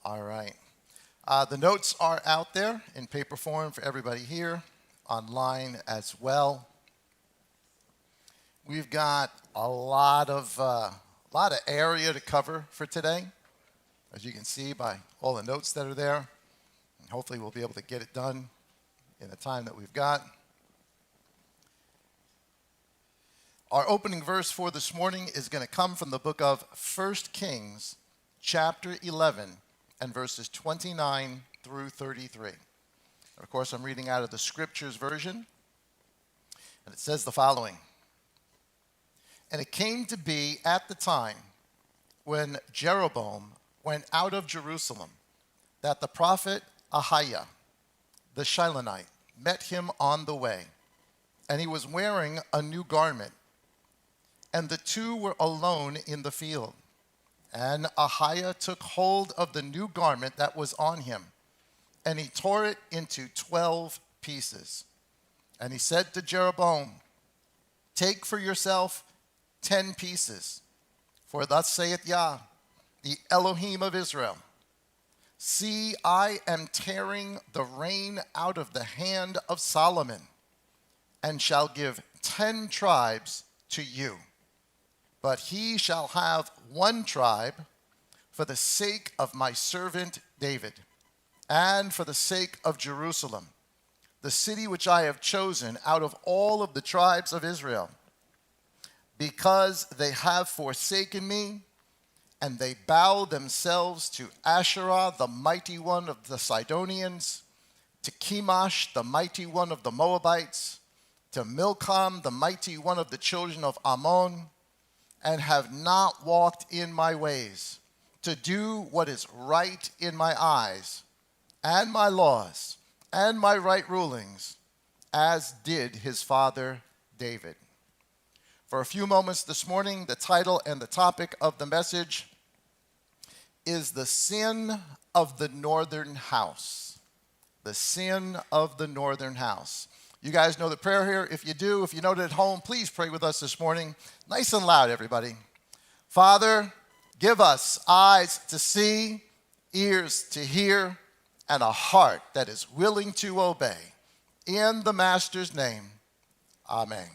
All right. The notes are out there in paper form for everybody here, online as well. We've got a lot of area to cover for today, as you can see by all the notes that are there. And hopefully we'll be able to get it done in the time that we've got. Our opening verse for this morning is going to come from the book of 1 Kings, chapter 11, and verses 29 through 33. And of course, I'm reading out of the Scriptures version, and it says the following. And it came to be at the time when Jeroboam went out of Jerusalem that the prophet Ahiah, the Shilonite, met him on the way, and he was wearing a new garment. And the two were alone in the field. And Ahiah took hold of the new garment that was on him, and he tore it into 12 pieces. And he said to Jeroboam, take for yourself 10 pieces, for thus saith Yah, the Elohim of Israel, see, I am tearing the reign out of the hand of Solomon, and shall give 10 tribes to you. But he shall have one tribe for the sake of my servant David, and for the sake of Jerusalem, the city which I have chosen out of all of the tribes of Israel, because they have forsaken me, and they bow themselves to Asherah, the mighty one of the Sidonians, to Chemosh, the mighty one of the Moabites, to Milcom, the mighty one of the children of Ammon, and have not walked in my ways, to do what is right in my eyes, and my laws, and my right rulings, as did his father David. For a few moments this morning, the title and the topic of the message is the sin of the northern house. The sin of the northern house. You guys know the prayer here. If you do, if you know it at home, please pray with us this morning. Nice and loud, everybody. Father, give us eyes to see, ears to hear, and a heart that is willing to obey. In the Master's name, amen.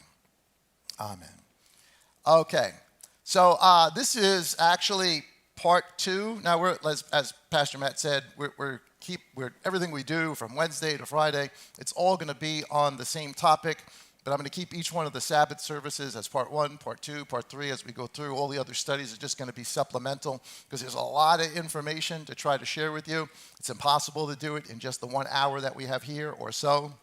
Amen. Okay, so this is actually part 2. Now, we're, as Pastor Matt said, we're everything we do from Wednesday to Friday, it's all going to be on the same topic, but I'm going to keep each one of the Sabbath services as part 1, part 2, part 3 as we go through. All the other studies are just going to be supplemental because there's a lot of information to try to share with you. It's impossible to do it in just the 1 hour that we have here or so.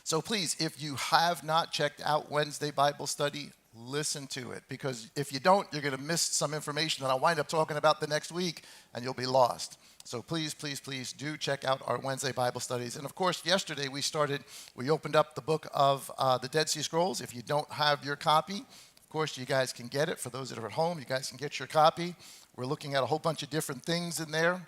So please, if you have not checked out Wednesday Bible study, listen to it, because if you don't, you're going to miss some information that I'll wind up talking about the next week, and you'll be lost. So please, please, please do check out our Wednesday Bible studies. And of course, yesterday we opened up the book of the Dead Sea Scrolls. If you don't have your copy, of course, you guys can get it. For those that are at home, you guys can get your copy. We're looking at a whole bunch of different things in there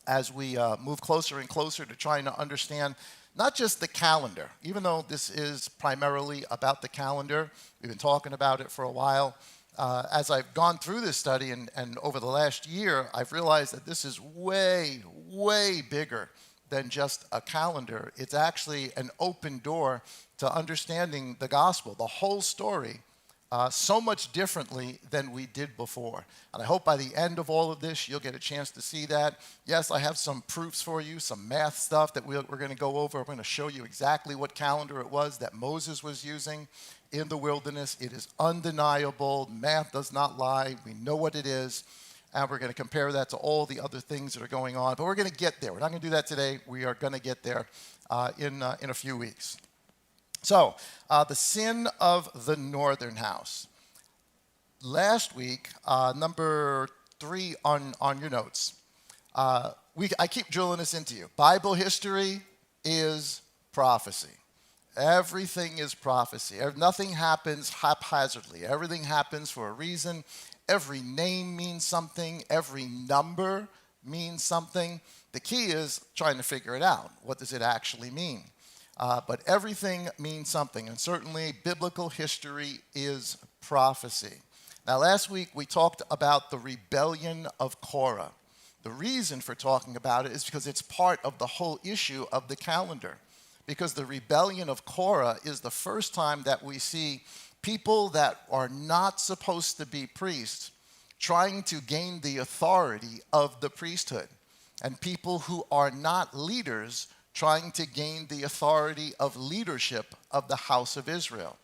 as we move closer and closer to trying to understand not just the calendar, even though this is primarily about the calendar. We've been talking about it for a while. As I've gone through this study and over the last year, I've realized that this is way, way bigger than just a calendar. It's actually an open door to understanding the gospel, the whole story, so much differently than we did before. And I hope by the end of all of this, you'll get a chance to see that. Yes, I have some proofs for you, some math stuff that we're going to go over. I'm going to show you exactly what calendar it was that Moses was using in the wilderness. It is undeniable. Math does not lie. We know what it is. And we're going to compare that to all the other things that are going on. But we're going to get there. We're not going to do that today. We are going to get there in a few weeks. So, the sin of the northern house. Last week, number 3 on your notes, I keep drilling this into you. Bible history is prophecy. Everything is prophecy. Nothing happens haphazardly. Everything happens for a reason. Every name means something. Every number means something. The key is trying to figure it out. What does it actually mean? But everything means something, and certainly biblical history is prophecy. Now, last week we talked about the rebellion of Korah. The reason for talking about it is because it's part of the whole issue of the calendar. Because the rebellion of Korah is the first time that we see people that are not supposed to be priests trying to gain the authority of the priesthood, and people who are not leaders trying to gain the authority of leadership of the house of Israel.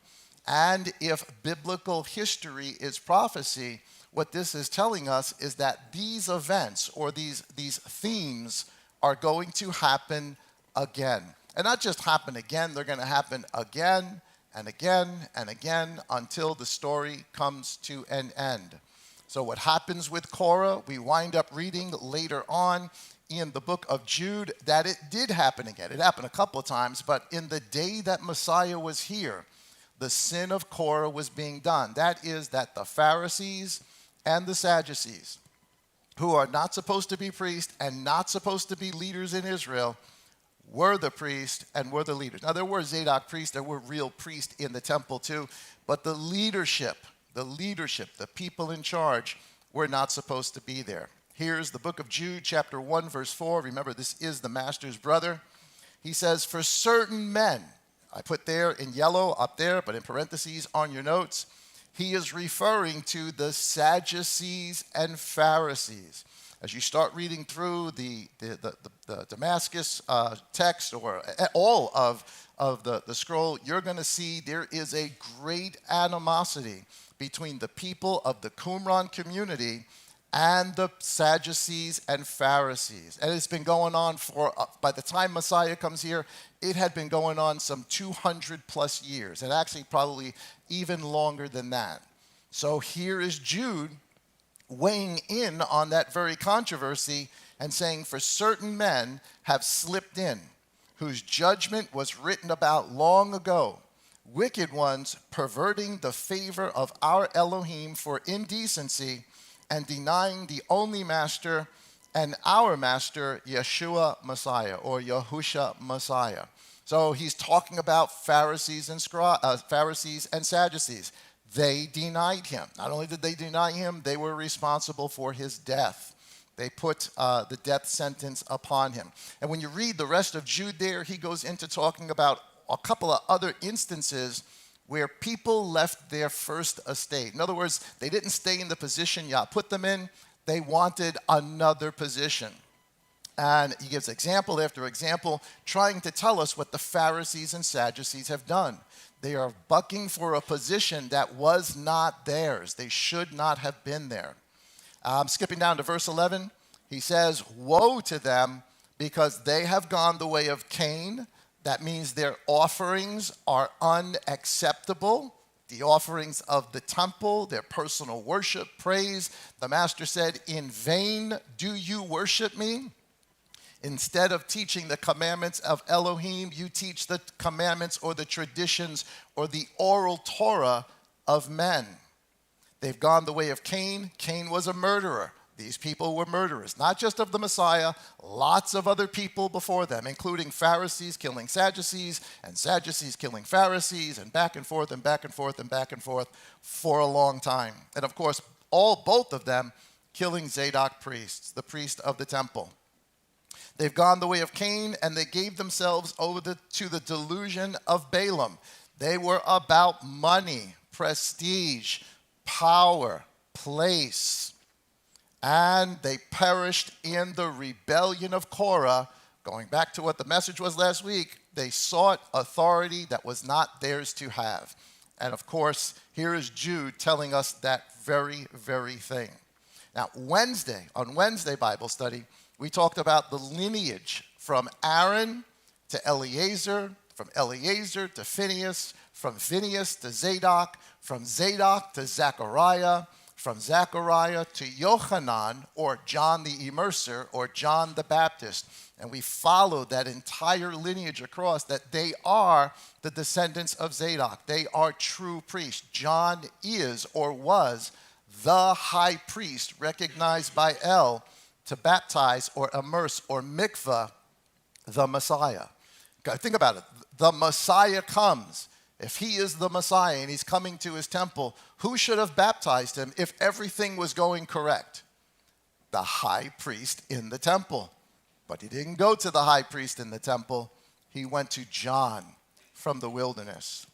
And if biblical history is prophecy, what this is telling us is that these events or these themes are going to happen again. And not just happen again, they're going to happen again and again and again until the story comes to an end. So what happens with Korah, we wind up reading later on in the book of Jude that it did happen again. It happened a couple of times, but in the day that Messiah was here, the sin of Korah was being done. That is that the Pharisees and the Sadducees, who are not supposed to be priests and not supposed to be leaders in Israel, were the priests and were the leaders. Now, there were Zadok priests, there were real priests in the temple too, but the leadership, the people in charge were not supposed to be there. Here's the book of Jude, chapter 1, verse 4. Remember, this is the master's brother. He says, for certain men, I put there in yellow up there, but in parentheses on your notes, he is referring to the Sadducees and Pharisees. As you start reading through the Damascus text or all of the scroll, you're going to see there is a great animosity between the people of the Qumran community and the Sadducees and Pharisees. And it's been going on for, by the time Messiah comes here, it had been going on some 200 plus years, and actually probably even longer than that. So here is Jude weighing in on that very controversy and saying, for certain men have slipped in, whose judgment was written about long ago, wicked ones perverting the favor of our Elohim for indecency and denying the only master and our master, Yeshua Messiah, or Yahusha Messiah. So he's talking about Pharisees and Sadducees. They denied him. Not only did they deny him, they were responsible for his death. They put the death sentence upon him. And when you read the rest of Jude there, he goes into talking about a couple of other instances where people left their first estate. In other words, they didn't stay in the position Yah put them in. They wanted another position. And he gives example after example, trying to tell us what the Pharisees and Sadducees have done. They are bucking for a position that was not theirs. They should not have been there. Skipping down to verse 11, he says, woe to them because they have gone the way of Cain. That means their offerings are unacceptable. The offerings of the temple, their personal worship, praise. The master said, in vain do you worship me? Instead of teaching the commandments of Elohim, you teach the commandments or the traditions or the oral Torah of men. They've gone the way of Cain. Cain was a murderer. These people were murderers, not just of the Messiah, lots of other people before them, including Pharisees killing Sadducees and Sadducees killing Pharisees, and back and forth and back and forth and back and forth for a long time. And of course, both of them killing Zadok priests, the priest of the temple. They've gone the way of Cain, and they gave themselves over to the delusion of Balaam. They were about money, prestige, power, place. And they perished in the rebellion of Korah. Going back to what the message was last week, they sought authority that was not theirs to have. And of course, here is Jude telling us that very, very thing. Now, on Wednesday Bible study, we talked about the lineage from Aaron to Eleazar, from Eleazar to Phinehas, from Phinehas to Zadok, from Zadok to Zechariah, from Zechariah to Yochanan, or John the Immerser, or John the Baptist. And we followed that entire lineage across, that they are the descendants of Zadok. They are true priests. John is or was the high priest recognized by El to baptize or immerse or mikvah the Messiah. Think about it. The Messiah comes. If he is the Messiah and he's coming to his temple, who should have baptized him if everything was going correct? the high priest in the temple. But he didn't go to the high priest in the temple. He went to John from the wilderness.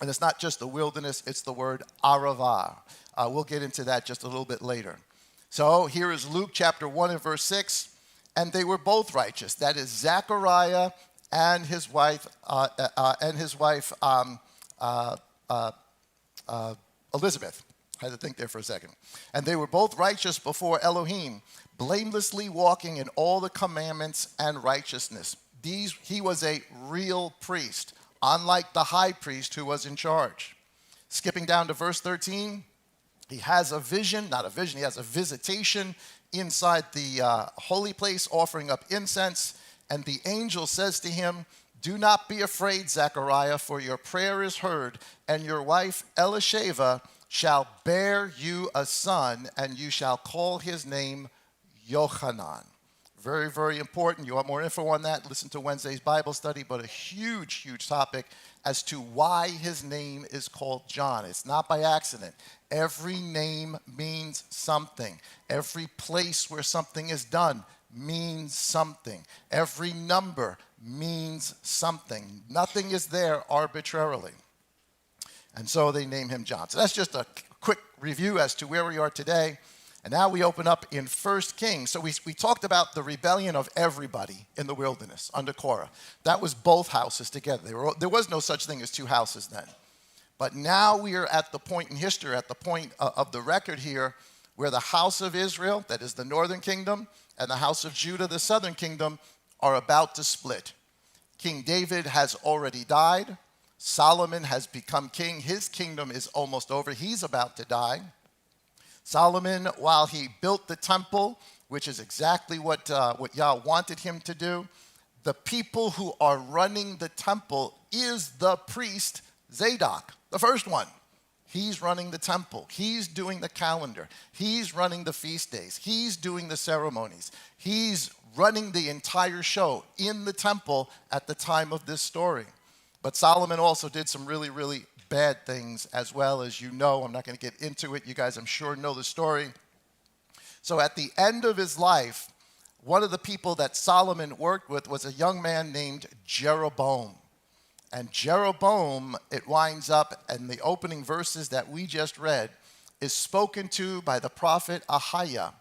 And it's not just the wilderness, it's the word Aravah. We'll get into that just a little bit later. So here is Luke chapter 1 and verse 6. And they were both righteous. That is Zechariah and his wife Elizabeth. I had to think there for a second. And they were both righteous before Elohim, blamelessly walking in all the commandments and righteousness. He was a real priest, unlike the high priest who was in charge. Skipping down to verse 13, he has a vision, not a vision, he has a visitation inside the holy place, offering up incense. And the angel says to him, "Do not be afraid, Zechariah, for your prayer is heard, and your wife Elisheva shall bear you a son, and you shall call his name Yochanan." Very, very important. You want more info on that? Listen to Wednesday's Bible study, but a huge, huge topic as to why his name is called John. It's not by accident. Every name means something. Every place where something is done means something. Every number means something. Nothing is there arbitrarily. And so they name him John. So that's just a quick review as to where we are today. And now we open up in 1 Kings. So we talked about the rebellion of everybody in the wilderness under Korah. That was both houses together. There was no such thing as two houses then. But now we are at the point in history, at the point of the record here, where the house of Israel, that is the northern kingdom, and the house of Judah, the southern kingdom, are about to split. King David has already died. Solomon has become king. His kingdom is almost over. He's about to die. Solomon, while he built the temple, which is exactly what Yah wanted him to do, the people who are running the temple is the priest Zadok, the first one. He's running the temple. He's doing the calendar. He's running the feast days. He's doing the ceremonies. He's running the entire show in the temple at the time of this story. But Solomon also did some really, really bad things as well, as you know. I'm not going to get into it. You guys, I'm sure, know the story. So at the end of his life, one of the people that Solomon worked with was a young man named Jeroboam. And Jeroboam, it winds up in the opening verses that we just read, is spoken to by the prophet Ahiah.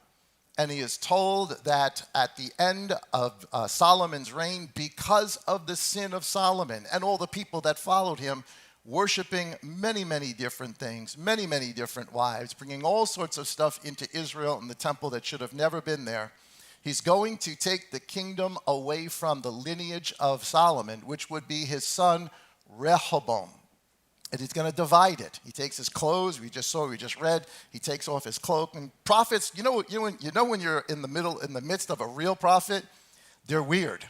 And he is told that at the end of Solomon's reign, because of the sin of Solomon and all the people that followed him, worshiping many, many different things, many, many different wives, bringing all sorts of stuff into Israel and the temple that should have never been there, he's going to take the kingdom away from the lineage of Solomon, which would be his son Rehoboam. And he's going to divide it. He takes his clothes, we just read, he takes off his cloak. And prophets, you know when you're in the midst of a real prophet, they're weird.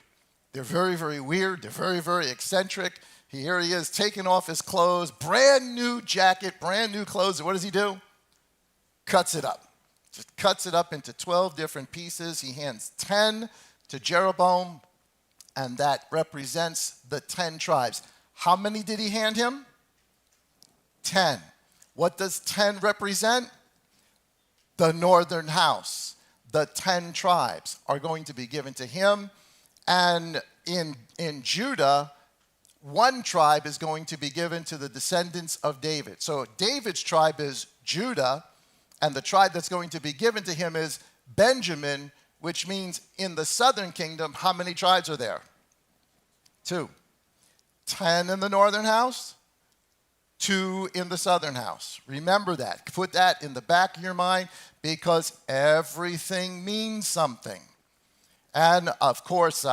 They're very, very weird. They're very, very eccentric. Here he is taking off his clothes, brand new jacket, brand new clothes. And what does he do? Cuts it up. Just cuts it up into 12 different pieces. He hands 10 to Jeroboam, and that represents the 10 tribes. How many did he hand him? 10. What does 10 represent? The northern house. The 10 tribes are going to be given to him. And in Judah, one tribe is going to be given to the descendants of David. So David's tribe is Judah, and the tribe that's going to be given to him is Benjamin, which means in the southern kingdom, how many tribes are there? 2. 10 in the northern house, 2 in the southern house. Remember that. Put that in the back of your mind, because everything means something. And of course,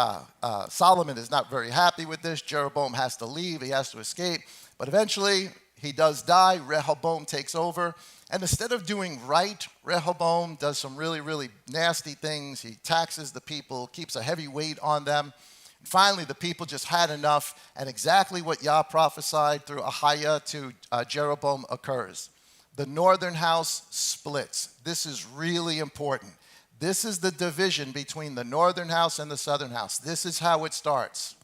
Solomon is not very happy with this. Jeroboam has to leave. He has to escape. But eventually, he does die. Rehoboam takes over. And instead of doing right, Rehoboam does some really, really nasty things. He taxes the people, keeps a heavy weight on them. And finally, the people just had enough. And exactly what Yah prophesied through Ahiah to Jeroboam occurs. The northern house splits. This is really important. This is the division between the northern house and the southern house. This is how it starts.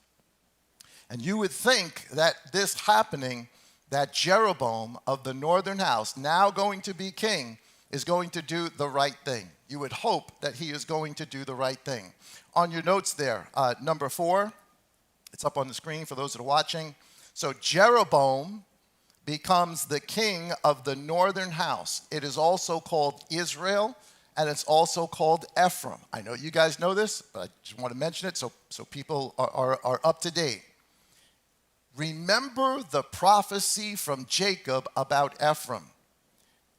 And you would think that this happening, that Jeroboam of the northern house, now going to be king, is going to do the right thing. You would hope that he is going to do the right thing. On your notes there, number 4, it's up on the screen for those that are watching. So Jeroboam becomes the king of the northern house. It is also called Israel, and it's also called Ephraim. I know you guys know this, but I just want to mention it so people are up to date. Remember the prophecy from Jacob about Ephraim.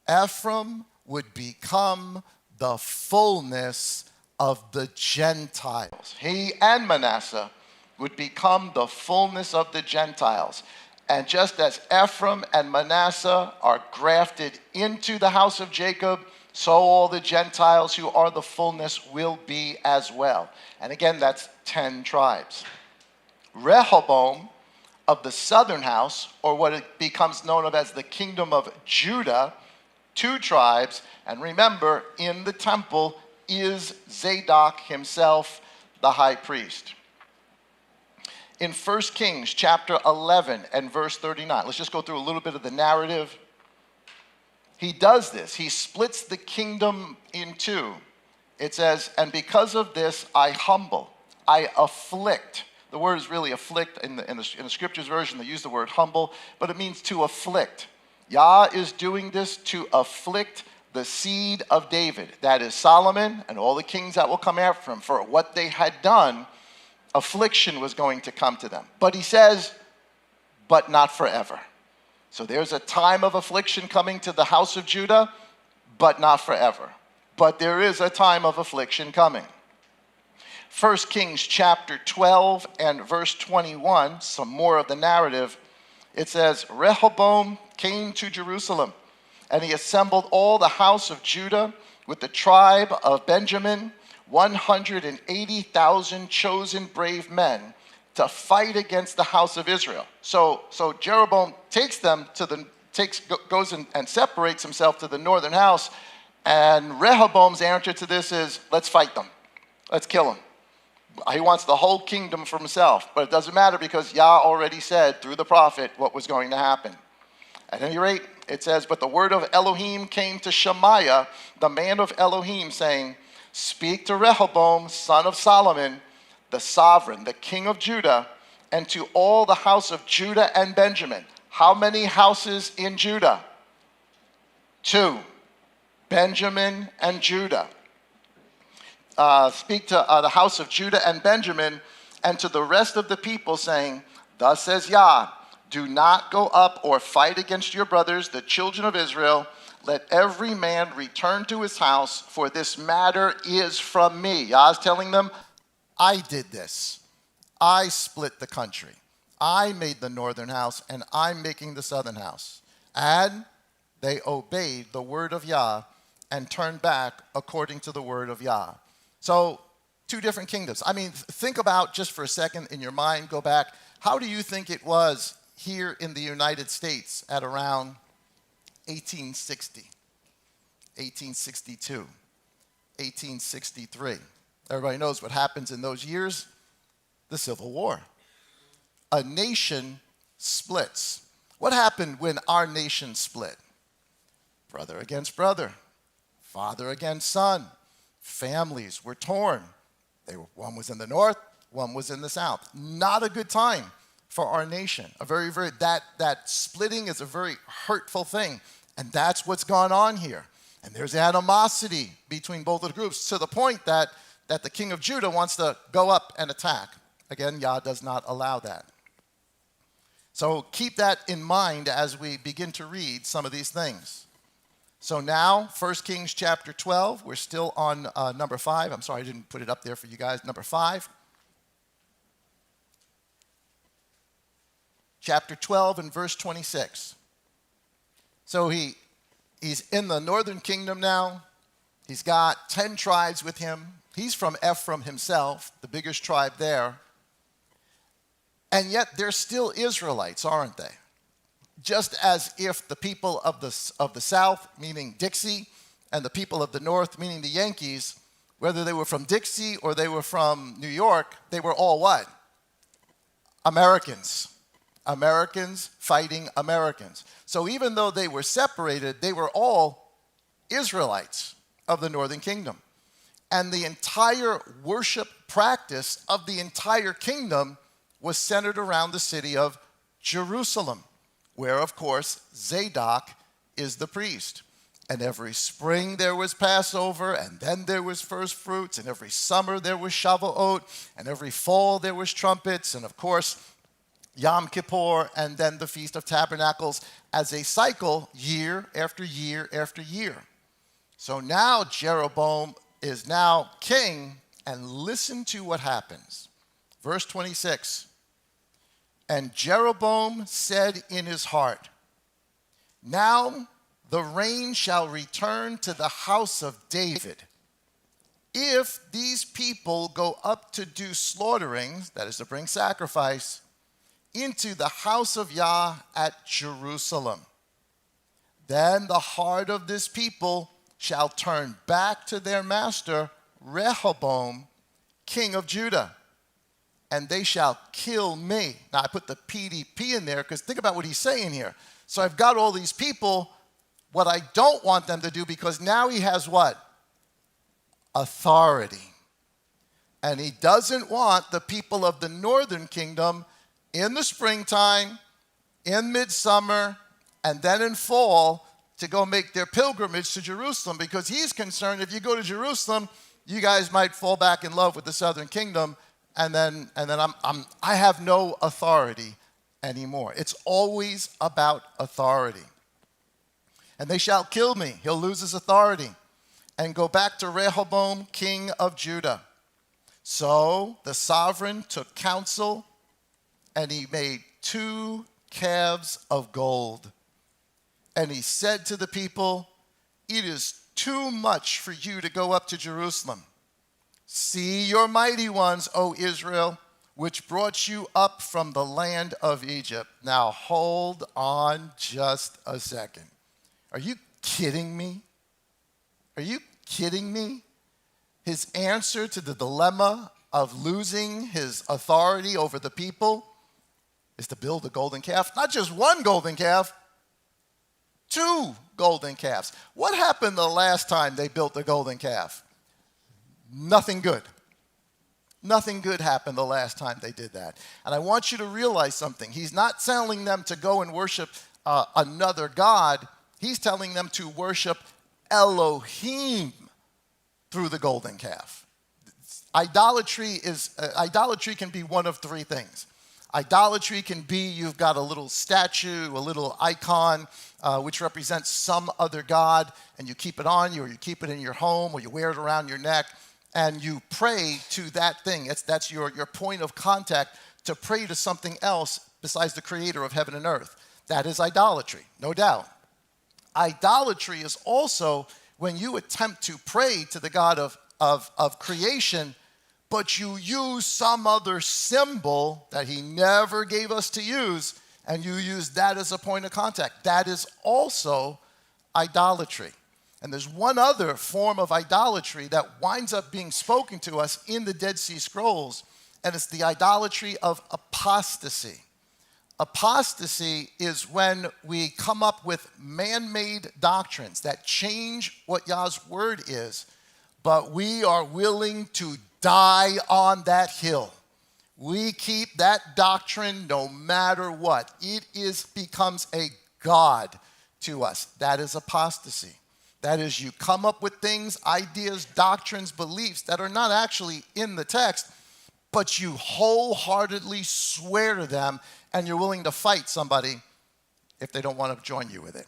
Ephraim would become the fullness of the Gentiles. He and Manasseh would become the fullness of the Gentiles. And just as Ephraim and Manasseh are grafted into the house of Jacob, so all the Gentiles who are the fullness will be as well. And again, that's 10 tribes. Rehoboam of the southern house, or what it becomes known of as the kingdom of Judah, 2 tribes. And remember, in the temple is Zadok himself, the high priest. In 1 Kings chapter 11 and verse 39, let's just go through a little bit of the narrative. He does this. He splits the kingdom in 2. It says, and because of this, I humble, I afflict. The word is really afflict. In the scriptures version, they use the word humble, but it means to afflict. Yah is doing this to afflict the seed of David. That is Solomon and all the kings that will come after him. For what they had done, affliction was going to come to them. But he says, but not forever. So there's a time of affliction coming to the house of Judah, but not forever. But there is a time of affliction coming. 1 Kings chapter 12 and verse 21, some more of the narrative. It says, Rehoboam came to Jerusalem, and he assembled all the house of Judah with the tribe of Benjamin, 180,000 chosen brave men to fight against the house of Israel. So Jeroboam goes and separates himself to the northern house, and Rehoboam's answer to this is, let's fight them. Let's kill them. He wants the whole kingdom for himself, but it doesn't matter because Yah already said through the prophet what was going to happen. At any rate, it says, but the word of Elohim came to Shemaiah, the man of Elohim, saying, speak to Rehoboam, son of Solomon, the sovereign, the king of Judah, and to all the house of Judah and Benjamin. How many houses in Judah? 2. Benjamin and Judah. Speak to the house of Judah and Benjamin, and to the rest of the people, saying, thus says Yah, do not go up or fight against your brothers, the children of Israel. Let every man return to his house, for this matter is from me. Yah's telling them, I did this. I split the country. I made the northern house, and I'm making the southern house. And they obeyed the word of Yah and turned back according to the word of Yah. So, 2 different kingdoms. I mean, think about just for a second in your mind, go back. How do you think it was here in the United States at around 1860, 1862, 1863? Everybody knows what happens in those years. The Civil War. A nation splits. What happened when our nation split? Brother against brother. Father against son. Families were torn. One was in the north, one was in the south. Not a good time for our nation. That splitting is a very hurtful thing. And that's what's gone on here. And there's animosity between both of the groups to the point that the king of Judah wants to go up and attack. Again, Yah does not allow that. So keep that in mind as we begin to read some of these things. So now, 1 Kings chapter 12, we're still on number 5. I'm sorry I didn't put it up there for you guys. Number 5. Chapter 12 and verse 26. So he's in the northern kingdom now. He's got 10 tribes with him. He's from Ephraim himself, the biggest tribe there. And yet they're still Israelites, aren't they? Just as if the people of the South, meaning Dixie, and the people of the North, meaning the Yankees, whether they were from Dixie or they were from New York, they were all what? Americans. Americans fighting Americans. So even though they were separated, they were all Israelites of the northern kingdom. And the entire worship practice of the entire kingdom was centered around the city of Jerusalem, where, of course, Zadok is the priest. And every spring there was Passover, and then there was first fruits, and every summer there was Shavuot, and every fall there was trumpets, and of course, Yom Kippur, and then the Feast of Tabernacles as a cycle year after year after year. So now Jeroboam is now king, and listen to what happens. Verse 26, and Jeroboam said in his heart, now the reign shall return to the house of David. If these people go up to do slaughtering, that is to bring sacrifice, into the house of Yah at Jerusalem, then the heart of this people shall turn back to their master Rehoboam, king of Judah, and they shall kill me. Now I put the Pt.2 in there because think about what he's saying here. So I've got all these people, what I don't want them to do, because now he has what? Authority. And he doesn't want the people of the northern kingdom in the springtime, in midsummer, and then in fall to go make their pilgrimage to Jerusalem, because he's concerned if you go to Jerusalem, you guys might fall back in love with the southern kingdom, and then I have no authority anymore. It's always about authority. And they shall kill me. He'll lose his authority and go back to Rehoboam, king of Judah. So the sovereign took counsel, and he made 2 calves of gold. And he said to the people, it is too much for you to go up to Jerusalem. See your mighty ones, O Israel, which brought you up from the land of Egypt. Now hold on just a second. Are you kidding me? Are you kidding me? His answer to the dilemma of losing his authority over the people is to build a golden calf. Not just one golden calf, 2 golden calves. What happened the last time they built the golden calf? Nothing good. Nothing good happened the last time they did that. And I want you to realize something. He's not telling them to go and worship another god. He's telling them to worship Elohim through the golden calf. Idolatry can be one of 3 things. Idolatry can be you've got a little statue, a little icon, which represents some other god, and you keep it on you, or you keep it in your home, or you wear it around your neck, and you pray to that thing. That's your point of contact, to pray to something else besides the creator of heaven and earth. That is idolatry, no doubt. Idolatry is also when you attempt to pray to the God of creation, but you use some other symbol that he never gave us to use, and you use that as a point of contact. That is also idolatry. And there's one other form of idolatry that winds up being spoken to us in the Dead Sea Scrolls, and it's the idolatry of apostasy. Apostasy is when we come up with man-made doctrines that change what Yah's word is, but we are willing to die on that hill. We keep that doctrine no matter what. It becomes a god to us. That is apostasy. That is, you come up with things, ideas, doctrines, beliefs that are not actually in the text, but you wholeheartedly swear to them, and you're willing to fight somebody if they don't want to join you with it.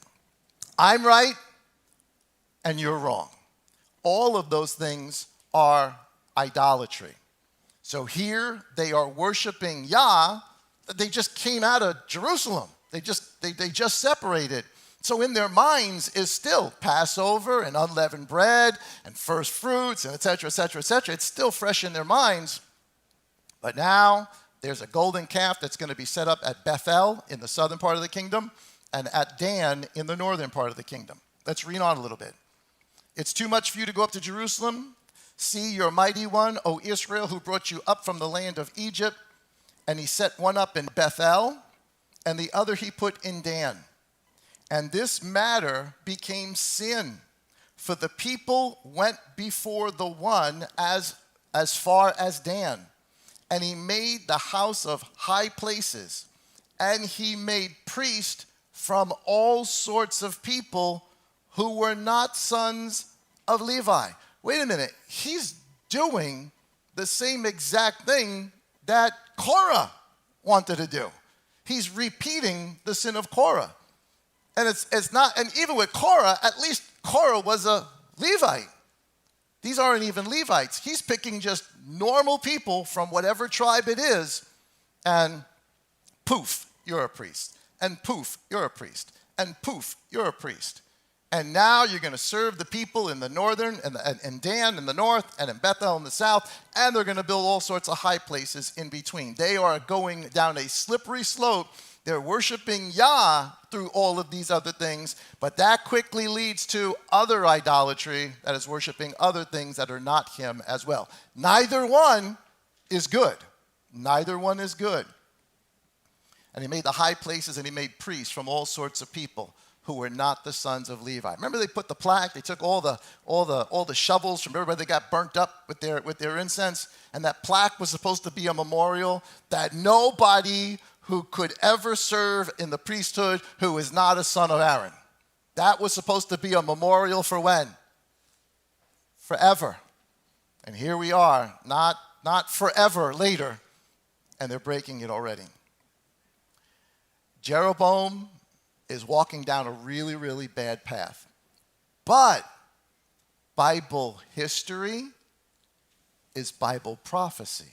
I'm right, and you're wrong. All of those things are idolatry. So here they are worshiping Yah. They just came out of Jerusalem. They just separated. So in their minds is still Passover and unleavened bread and first fruits and et cetera, et cetera, et cetera. It's still fresh in their minds. But now there's a golden calf that's going to be set up at Bethel in the southern part of the kingdom and at Dan in the northern part of the kingdom. Let's read on a little bit. It's too much for you to go up to Jerusalem. See your mighty one, O Israel, who brought you up from the land of Egypt. And he set one up in Bethel, and the other he put in Dan. And this matter became sin, For the people went before the one as far as Dan, and he made the house of high places, and he made priests from all sorts of people who were not sons of Levi. Wait a minute, he's doing the same exact thing that Korah wanted to do. He's repeating the sin of Korah. And it's not, and even with Korah, at least Korah was a Levite. These aren't even Levites. He's picking just normal people from whatever tribe it is, and poof, you're a priest. And poof, you're a priest. And poof, you're a priest. And now you're going to serve the people in the northern, and Dan in the north, and in Bethel in the south, and they're going to build all sorts of high places in between. They are going down a slippery slope. They're worshiping Yah through all of these other things, but that quickly leads to other idolatry that is worshiping other things that are not him as well. Neither one is good. Neither one is good. And he made the high places, and he made priests from all sorts of people who were not the sons of Levi. Remember, they put the plaque. They took all the shovels from everybody that got burnt up with their incense, and that plaque was supposed to be a memorial that nobody who could ever serve in the priesthood who is not a son of Aaron. That was supposed to be a memorial for when? Forever. And here we are, not forever later, and they're breaking it already. Jeroboam is walking down a really, really bad path. But Bible history is Bible prophecy.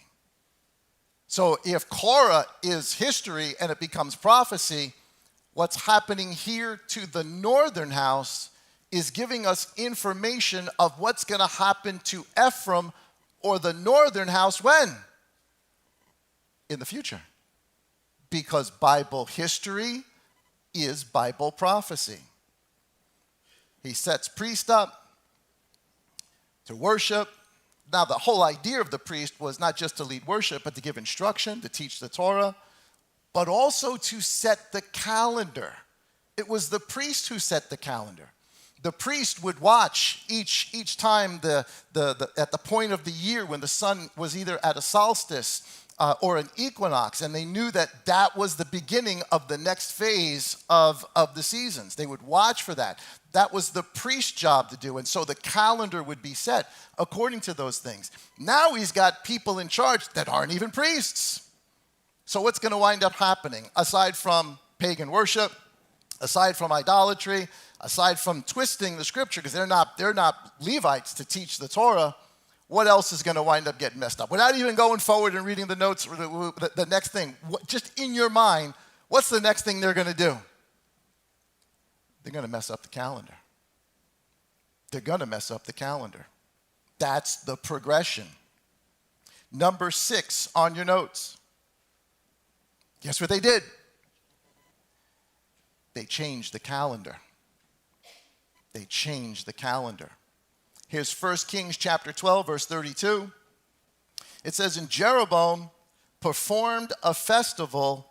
So if Korah is history and it becomes prophecy, what's happening here to the northern house is giving us information of what's going to happen to Ephraim or the northern house when? In the future. Because Bible history is Bible prophecy. He sets priests up to worship. Now, the whole idea of the priest was not just to lead worship, but to give instruction, to teach the Torah, but also to set the calendar. It was the priest who set the calendar. The priest would watch each time at the point of the year when the sun was either at a solstice or an equinox, and they knew that was the beginning of the next phase of the seasons. They would watch for that. That was the priest's job to do, and so the calendar would be set according to those things. Now he's got people in charge that aren't even priests. So what's going to wind up happening? Aside from pagan worship, aside from idolatry, aside from twisting the scripture, because they're not Levites to teach the Torah, what else is going to wind up getting messed up? Without even going forward and reading the notes, the next thing, just in your mind, what's the next thing they're going to do? They're going to mess up the calendar. They're going to mess up the calendar. That's the progression. Number 6 on your notes. Guess what they did? They changed the calendar. They changed the calendar. Here's 1 Kings chapter 12, verse 32. It says, and Jeroboam performed a festival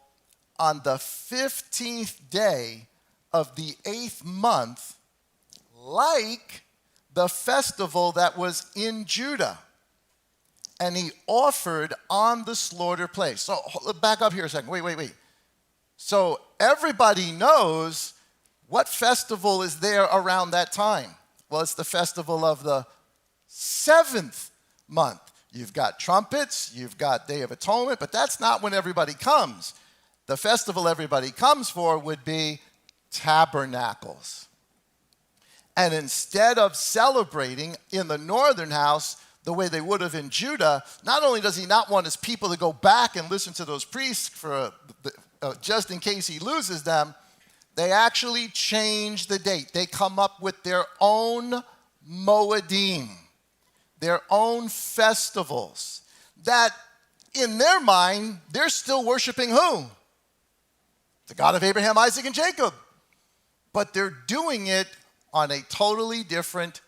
on the 15th day of the 8th month, like the festival that was in Judah. And he offered on the slaughter place. So back up here a second. Wait. So everybody knows what festival is there around that time. Well, it's the festival of the 7th month. You've got trumpets, you've got Day of Atonement, but that's not when everybody comes. The festival everybody comes for would be Tabernacles. And instead of celebrating in the northern house the way they would have in Judah, not only does he not want his people to go back and listen to those priests for just in case he loses them, they actually change the date. They come up with their own Moedim, their own festivals, that in their mind, they're still worshiping who? The God of Abraham, Isaac, and Jacob. But they're doing it on a totally different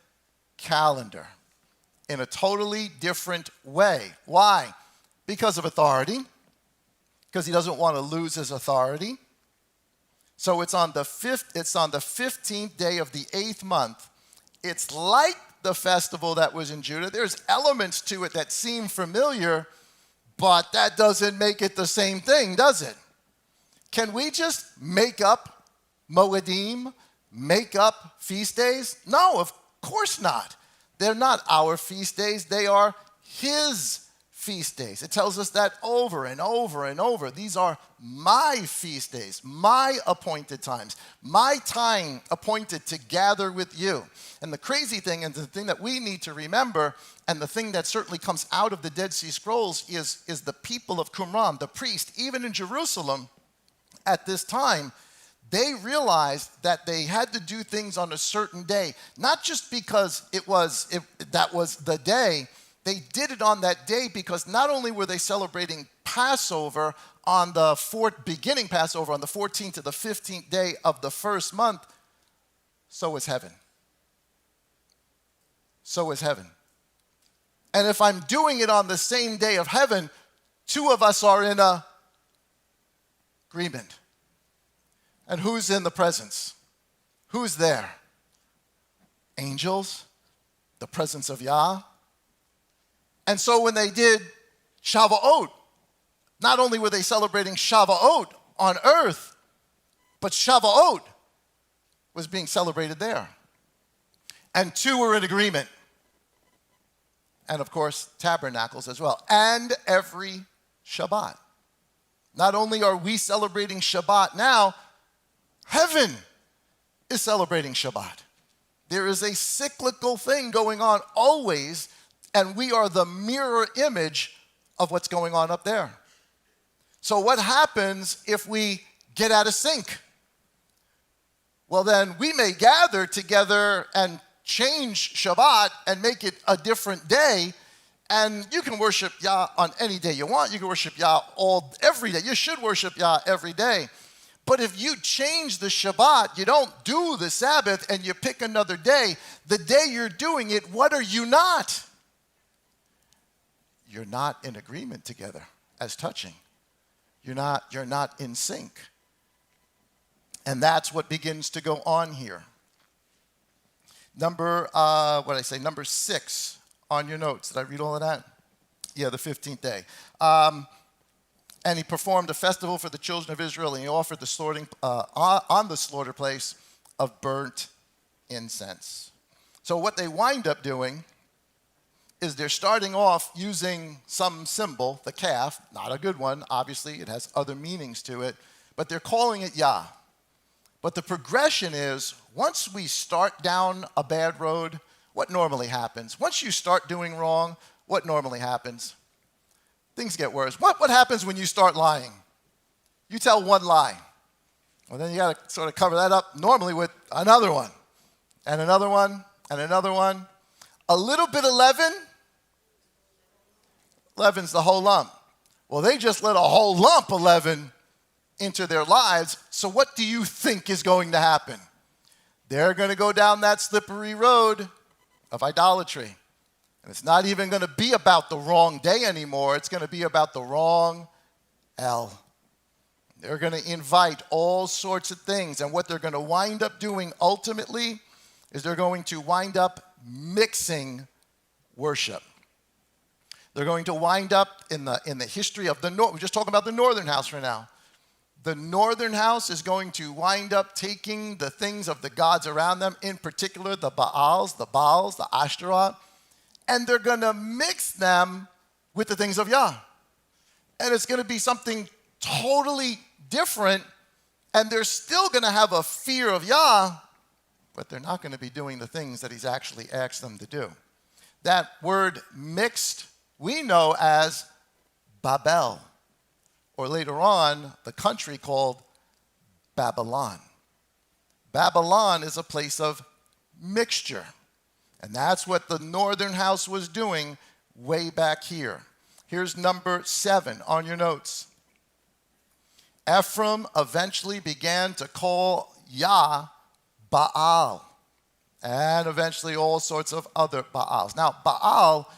calendar, in a totally different way. Why? Because of authority, because he doesn't want to lose his authority. So it's on the 15th day of the 8th month, It's like the festival that was in Judah. There's elements to it that seem familiar, but that doesn't make it the same thing, does it? Can we just make up Moedim, make up feast days? No, of course not. They're not our feast days. They are his feast days. It tells us that over and over and over. These are my feast days, my appointed times, my time appointed to gather with you. And the crazy thing, and the thing that we need to remember, and the thing that certainly comes out of the Dead Sea Scrolls is the people of Qumran, the priest, even in Jerusalem at this time, they realized that they had to do things on a certain day, not just because that was the day. They did it on that day because not only were they celebrating Passover on the beginning Passover on the 14th to the 15th day of the first month, so is heaven. So is heaven. And if I'm doing it on the same day of heaven, two of us are in agreement. And who's in the presence? Who's there? Angels, the presence of Yah. And so when they did Shavuot, not only were they celebrating Shavuot on earth, but Shavuot was being celebrated there. And two were in agreement. And of course, tabernacles as well. And every Shabbat. Not only are we celebrating Shabbat now, heaven is celebrating Shabbat. There is a cyclical thing going on always, and we are the mirror image of what's going on up there. So what happens if we get out of sync? Well, then we may gather together and change Shabbat and make it a different day, and you can worship Yah on any day you want. You can worship Yah every day. You should worship Yah every day. But if you change the Shabbat, you don't do the Sabbath, and you pick another day, the day you're doing it, what are you not? You're not in agreement together as touching. You're not in sync. And that's what begins to go on here. Number 6 on your notes. Did I read all of that? Yeah, the 15th day. And he performed a festival for the children of Israel, and he offered the slaughtering on the slaughter place of burnt incense. So what they wind up doing is they're starting off using some symbol, the calf, not a good one, obviously, it has other meanings to it, but they're calling it Yah. But the progression is, once we start down a bad road, what normally happens? Once you start doing wrong, what normally happens? Things get worse. What happens when you start lying? You tell one lie. Well, then you got to sort of cover that up normally with another one, and another one, and another one. A little bit of leaven leavens the whole lump. Well, they just let a whole lump of leaven into their lives, so what do you think is going to happen? They're going to go down that slippery road of idolatry. And it's not even going to be about the wrong day anymore. It's going to be about the wrong El. They're going to invite all sorts of things. And what they're going to wind up doing ultimately is they're going to wind up mixing worship. They're going to wind up in the history of the north. We're just talking about the northern house right now. The northern house is going to wind up taking the things of the gods around them, in particular the Baals, the Ashtaroth, and they're going to mix them with the things of Yah. And it's going to be something totally different, and they're still going to have a fear of Yah, but they're not going to be doing the things that he's actually asked them to do. That word mixed, we know as Babel, or later on, the country called Babylon. Babylon is a place of mixture. And that's what the northern house was doing way back here. Here's number 7 on your notes. Ephraim eventually began to call Yah Baal, and eventually all sorts of other Baals. Now, Baal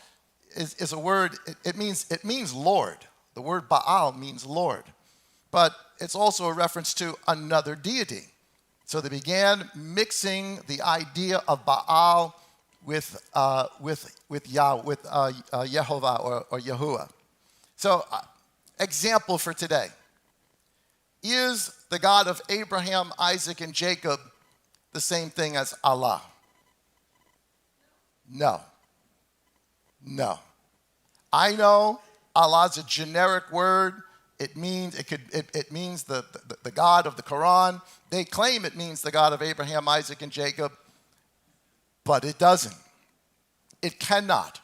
is a word, it means Lord. The word Baal means Lord. But it's also a reference to another deity. So they began mixing the idea of Baal with Yehovah or Yahuwah. So, example for today. Is the God of Abraham, Isaac, and Jacob the same thing as Allah? No. No. I know Allah's a generic word. It means the God of the Quran. They claim it means the God of Abraham, Isaac, and Jacob, but it doesn't. It cannot.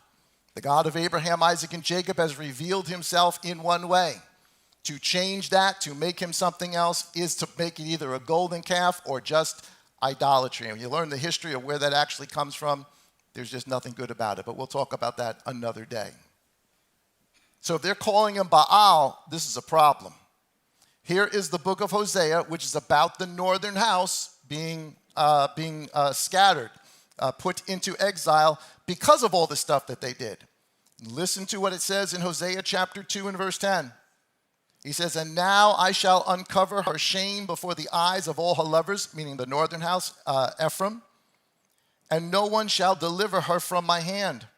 The God of Abraham, Isaac, and Jacob has revealed himself in one way. To change that, to make him something else, is to make it either a golden calf or just idolatry. And when you learn the history of where that actually comes from, there's just nothing good about it. But we'll talk about that another day. So if they're calling him Baal, this is a problem. Here is the book of Hosea, which is about the northern house being scattered, put into exile because of all the stuff that they did. Listen to what it says in Hosea chapter 2 and verse 10. He says, "And now I shall uncover her shame before the eyes of all her lovers," meaning the northern house, Ephraim, "and no one shall deliver her from my hand.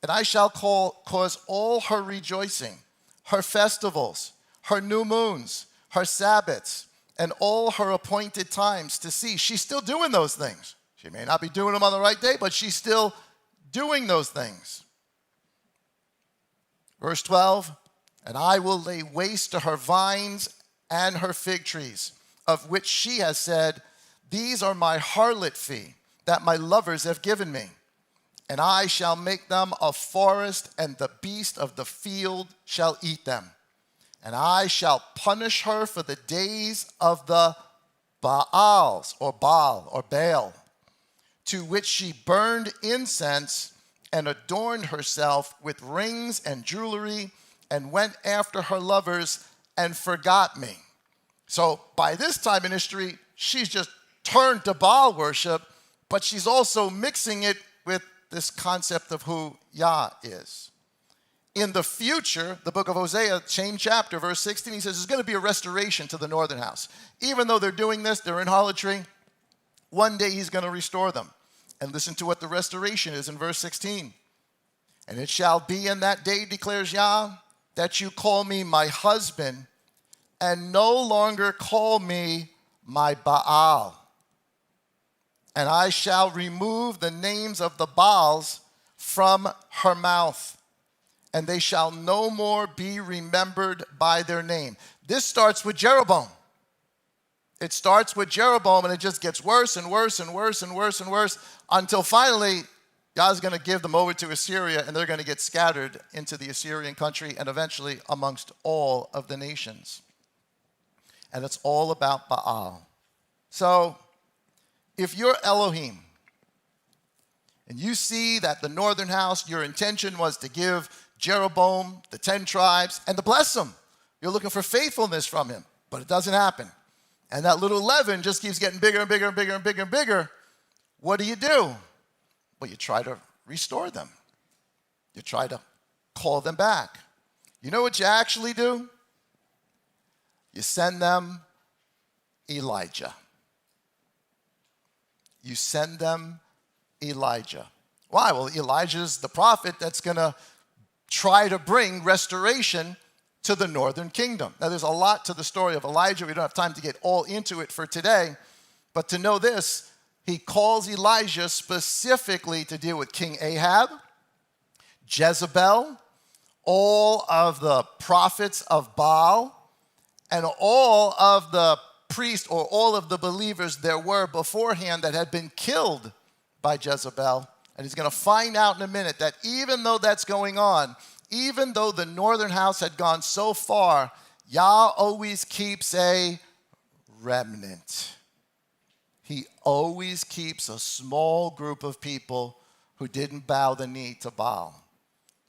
And I shall cause all her rejoicing, her festivals, her new moons, her Sabbaths, and all her appointed times to cease." She's still doing those things. She may not be doing them on the right day, but she's still doing those things. Verse 12, "And I will lay waste to her vines and her fig trees, of which she has said, These are my harlot fee that my lovers have given me. And I shall make them a forest, and the beast of the field shall eat them. And I shall punish her for the days of the Baals," or Baal, or Baal, "to which she burned incense and adorned herself with rings and jewelry, and went after her lovers and forgot me." So by this time in history, she's just turned to Baal worship, but she's also mixing it with this concept of who Yah is. In the future, the book of Hosea, same chapter, verse 16, he says there's going to be a restoration to the northern house. Even though they're doing this, they're in harlotry, one day he's going to restore them. And listen to what the restoration is in verse 16. "And it shall be in that day, declares Yah, that you call me my husband, and no longer call me my Baal. And I shall remove the names of the Baals from her mouth, and they shall no more be remembered by their name." This starts with Jeroboam. It starts with Jeroboam, and it just gets worse and worse and worse and worse and worse until finally God's going to give them over to Assyria, and they're going to get scattered into the Assyrian country and eventually amongst all of the nations. And it's all about Baal. So, if you're Elohim, and you see that the northern house, your intention was to give Jeroboam the 10 tribes and to bless him. You're looking for faithfulness from him, but it doesn't happen. And that little leaven just keeps getting bigger and bigger and bigger and bigger and bigger. What do? Well, you try to restore them. You try to call them back. You know what you actually do? You send them Elijah. You send them Elijah. Why? Well, Elijah's the prophet that's going to try to bring restoration to the northern kingdom. Now, there's a lot to the story of Elijah. We don't have time to get all into it for today. But to know this, he calls Elijah specifically to deal with King Ahab, Jezebel, all of the prophets of Baal, and all of the priests or all of the believers there were beforehand that had been killed by Jezebel. And he's going to find out in a minute that even though that's going on, even though the northern house had gone so far, Yah always keeps a remnant. He always keeps a small group of people who didn't bow the knee to Baal.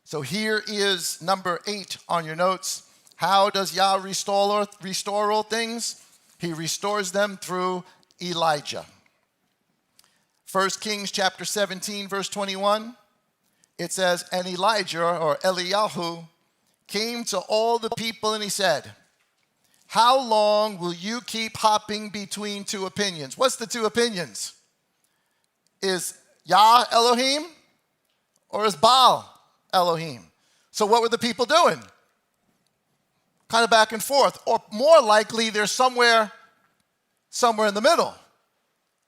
So here is number 8 on your notes. How does Yah restore all things? He restores them through Elijah. 1 Kings chapter 17, verse 21, it says, "And Elijah, or Eliyahu, came to all the people and he said, how long will you keep hopping between two opinions? What's the two opinions? Is Yah Elohim or is Baal Elohim? So what were the people doing? Kind of back and forth. Or more likely, they're somewhere in the middle.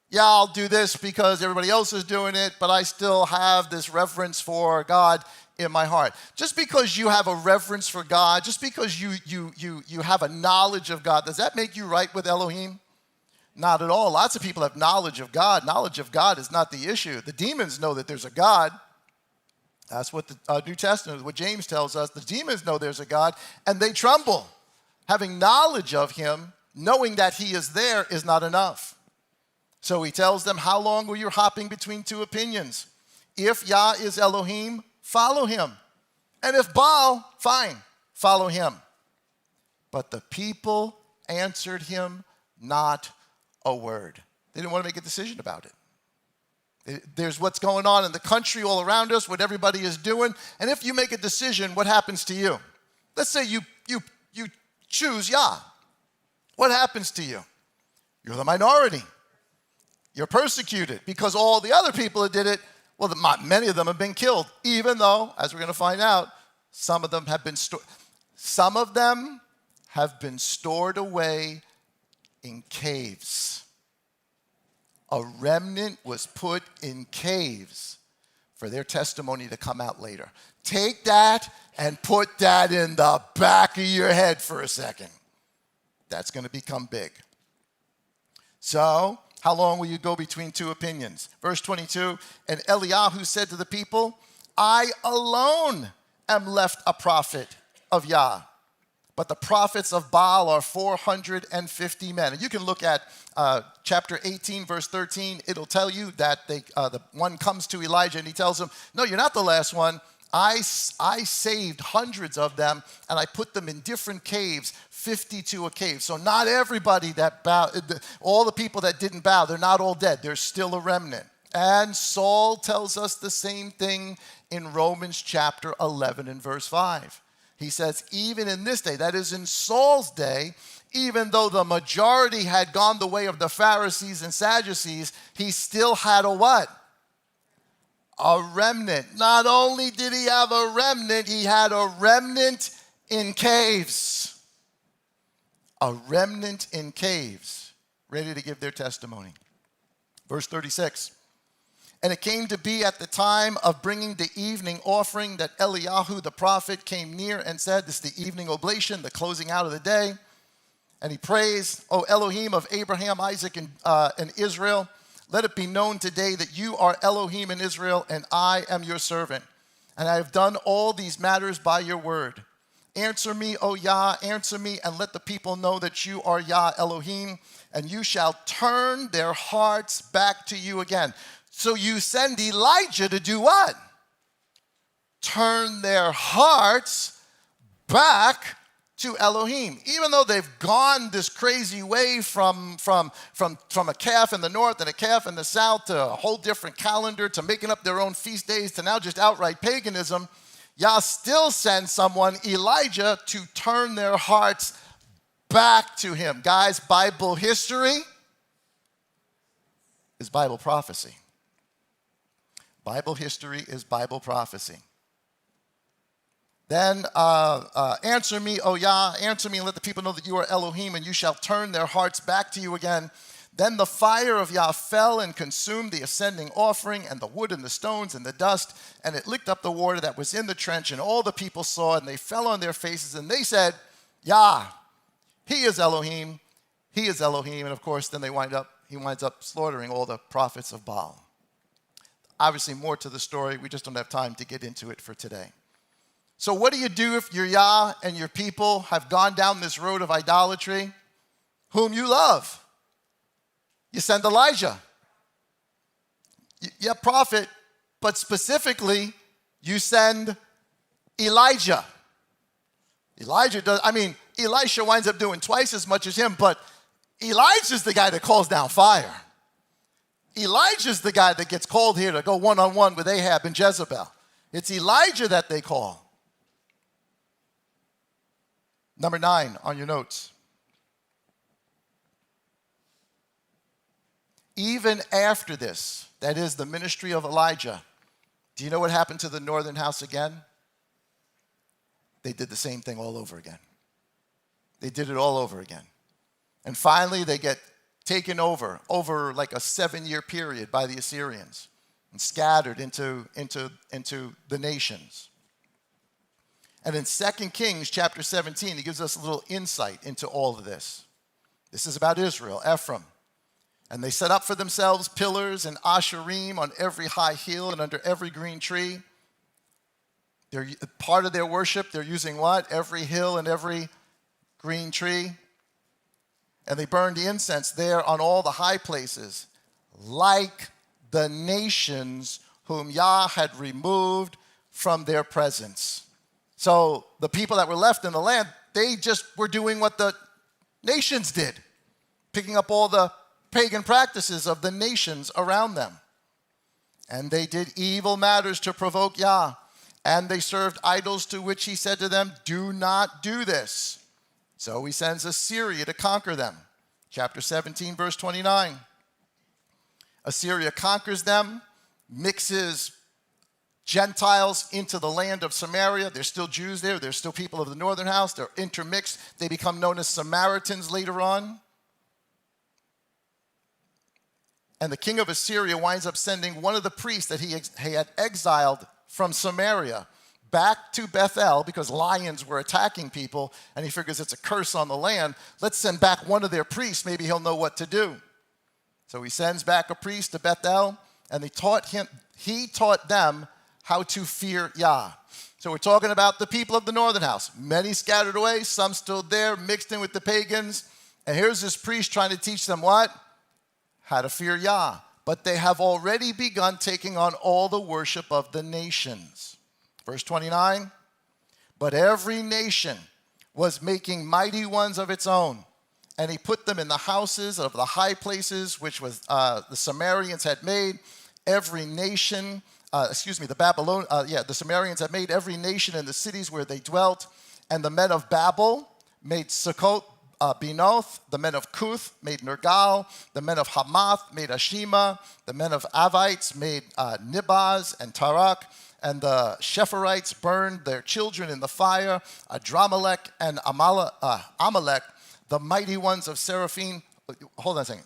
Yeah, I'll do this because everybody else is doing it, but I still have this reverence for God in my heart. Just because you have a reverence for God, just because you have a knowledge of God, does that make you right with Elohim? Not at all. Lots of people have knowledge of God. Knowledge of God is not the issue. The demons know that there's a God. That's what the New Testament, what James tells us. The demons know there's a God, and they tremble. Having knowledge of him, knowing that he is there, is not enough. So he tells them, how long were you hopping between two opinions? If Yah is Elohim, follow him. And if Baal, fine, follow him. But the people answered him not a word. They didn't want to make a decision about it. There's what's going on in the country all around us, what everybody is doing. And if you make a decision, what happens to you? Let's say you choose Yah. What happens to you? You're the minority. You're persecuted because all the other people that did it, well, many of them have been killed, even though, as we're going to find out, some of them have been stored away in caves. A remnant was put in caves for their testimony to come out later. Take that and put that in the back of your head for a second. That's going to become big. So, how long will you go between two opinions? Verse 22, and Eliyahu said to the people, I alone am left a prophet of Yah, but the prophets of Baal are 450 men. And you can look at chapter 18, verse 13. It'll tell you that the one comes to Elijah and he tells him, no, you're not the last one. I saved hundreds of them, and I put them in different caves, 50 to a cave. So not everybody that bowed, all the people that didn't bow, they're not all dead. There's still a remnant. And Saul tells us the same thing in Romans chapter 11 and verse 5. He says, even in this day, that is in Saul's day, even though the majority had gone the way of the Pharisees and Sadducees, he still had a what? A remnant. Not only did he have a remnant, he had a remnant in caves. A remnant in caves, ready to give their testimony. Verse 36. And it came to be at the time of bringing the evening offering that Eliyahu the prophet came near and said, this is the evening oblation, the closing out of the day. And he prays, O Elohim of Abraham, Isaac, and Israel, let it be known today that you are Elohim in Israel, and I am your servant. And I have done all these matters by your word. Answer me, O Yah, answer me, and let the people know that you are Yah Elohim, and you shall turn their hearts back to you again. So you send Elijah to do what? Turn their hearts back to Elohim. Even though they've gone this crazy way from a calf in the north and a calf in the south to a whole different calendar to making up their own feast days to now just outright paganism, Yah still sends someone, Elijah, to turn their hearts back to him. Guys, Bible history is Bible prophecy. Bible history is Bible prophecy. Then answer me, O Yah, answer me and let the people know that you are Elohim, and you shall turn their hearts back to you again. Then the fire of Yah fell and consumed the ascending offering and the wood and the stones and the dust, and it licked up the water that was in the trench, and all the people saw it, and they fell on their faces, and they said, Yah, he is Elohim, he is Elohim. And of course, then he winds up slaughtering all the prophets of Baal. Obviously, more to the story. We just don't have time to get into it for today. So what do you do if your Yah and your people have gone down this road of idolatry? Whom you love. You send Elijah. Yeah, prophet, but specifically, you send Elijah. Elisha winds up doing twice as much as him, but Elijah's the guy that calls down fire. Elijah's the guy that gets called here to go one-on-one with Ahab and Jezebel. It's Elijah that they call. Number 9 on your notes. Even after this, that is the ministry of Elijah, do you know what happened to the northern house again? They did the same thing all over again. They did it all over again. And finally, they get taken over like a 7-year period by the Assyrians and scattered into the nations. And in 2 Kings chapter 17, he gives us a little insight into all of this. This is about Israel, Ephraim. And they set up for themselves pillars and asherim on every high hill and under every green tree. They're part of their worship. They're using what? Every hill and every green tree. And they burned the incense there on all the high places, like the nations whom Yah had removed from their presence. So the people that were left in the land, they just were doing what the nations did, picking up all the pagan practices of the nations around them. And they did evil matters to provoke Yah, and they served idols, to which he said to them, do not do this. So he sends Assyria to conquer them. Chapter 17, verse 29. Assyria conquers them, mixes Gentiles into the land of Samaria. There's still Jews there. There's still people of the northern house. They're intermixed. They become known as Samaritans later on. And the king of Assyria winds up sending one of the priests that he had exiled from Samaria back to Bethel because lions were attacking people, and he figures it's a curse on the land. Let's send back one of their priests. Maybe he'll know what to do. So he sends back a priest to Bethel, and he taught them how to fear Yah. So we're talking about the people of the northern house. Many scattered away, some still there, mixed in with the pagans. And here's this priest trying to teach them what? How to fear Yah. But they have already begun taking on all the worship of the nations. Verse 29, but every nation was making mighty ones of its own, and he put them in the houses of the high places which was the Sumerians had made. Every nation, the Sumerians had made every nation in the cities where they dwelt. And the men of Babel made Sukkot, Benoth. The men of Cuth made Nergal. The men of Hamath made Ashima. The men of Avites made Nibaz and Tarak. And the Shepherites burned their children in the fire. Adramelech and Amalek, the mighty ones of Seraphim. Hold on a second.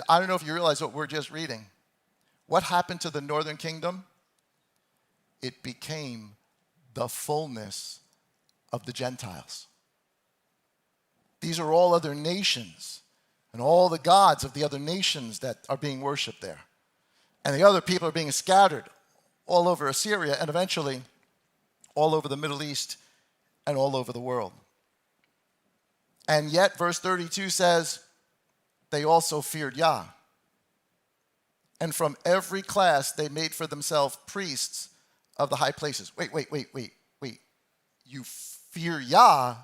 I don't know if you realize what we're just reading. What happened to the northern kingdom? It became the fullness of the Gentiles. These are all other nations and all the gods of the other nations that are being worshipped there. And the other people are being scattered all over Assyria and eventually all over the Middle East and all over the world. And yet, verse 32 says, they also feared Yah. And from every class they made for themselves priests of the high places. Wait. You fear Yah,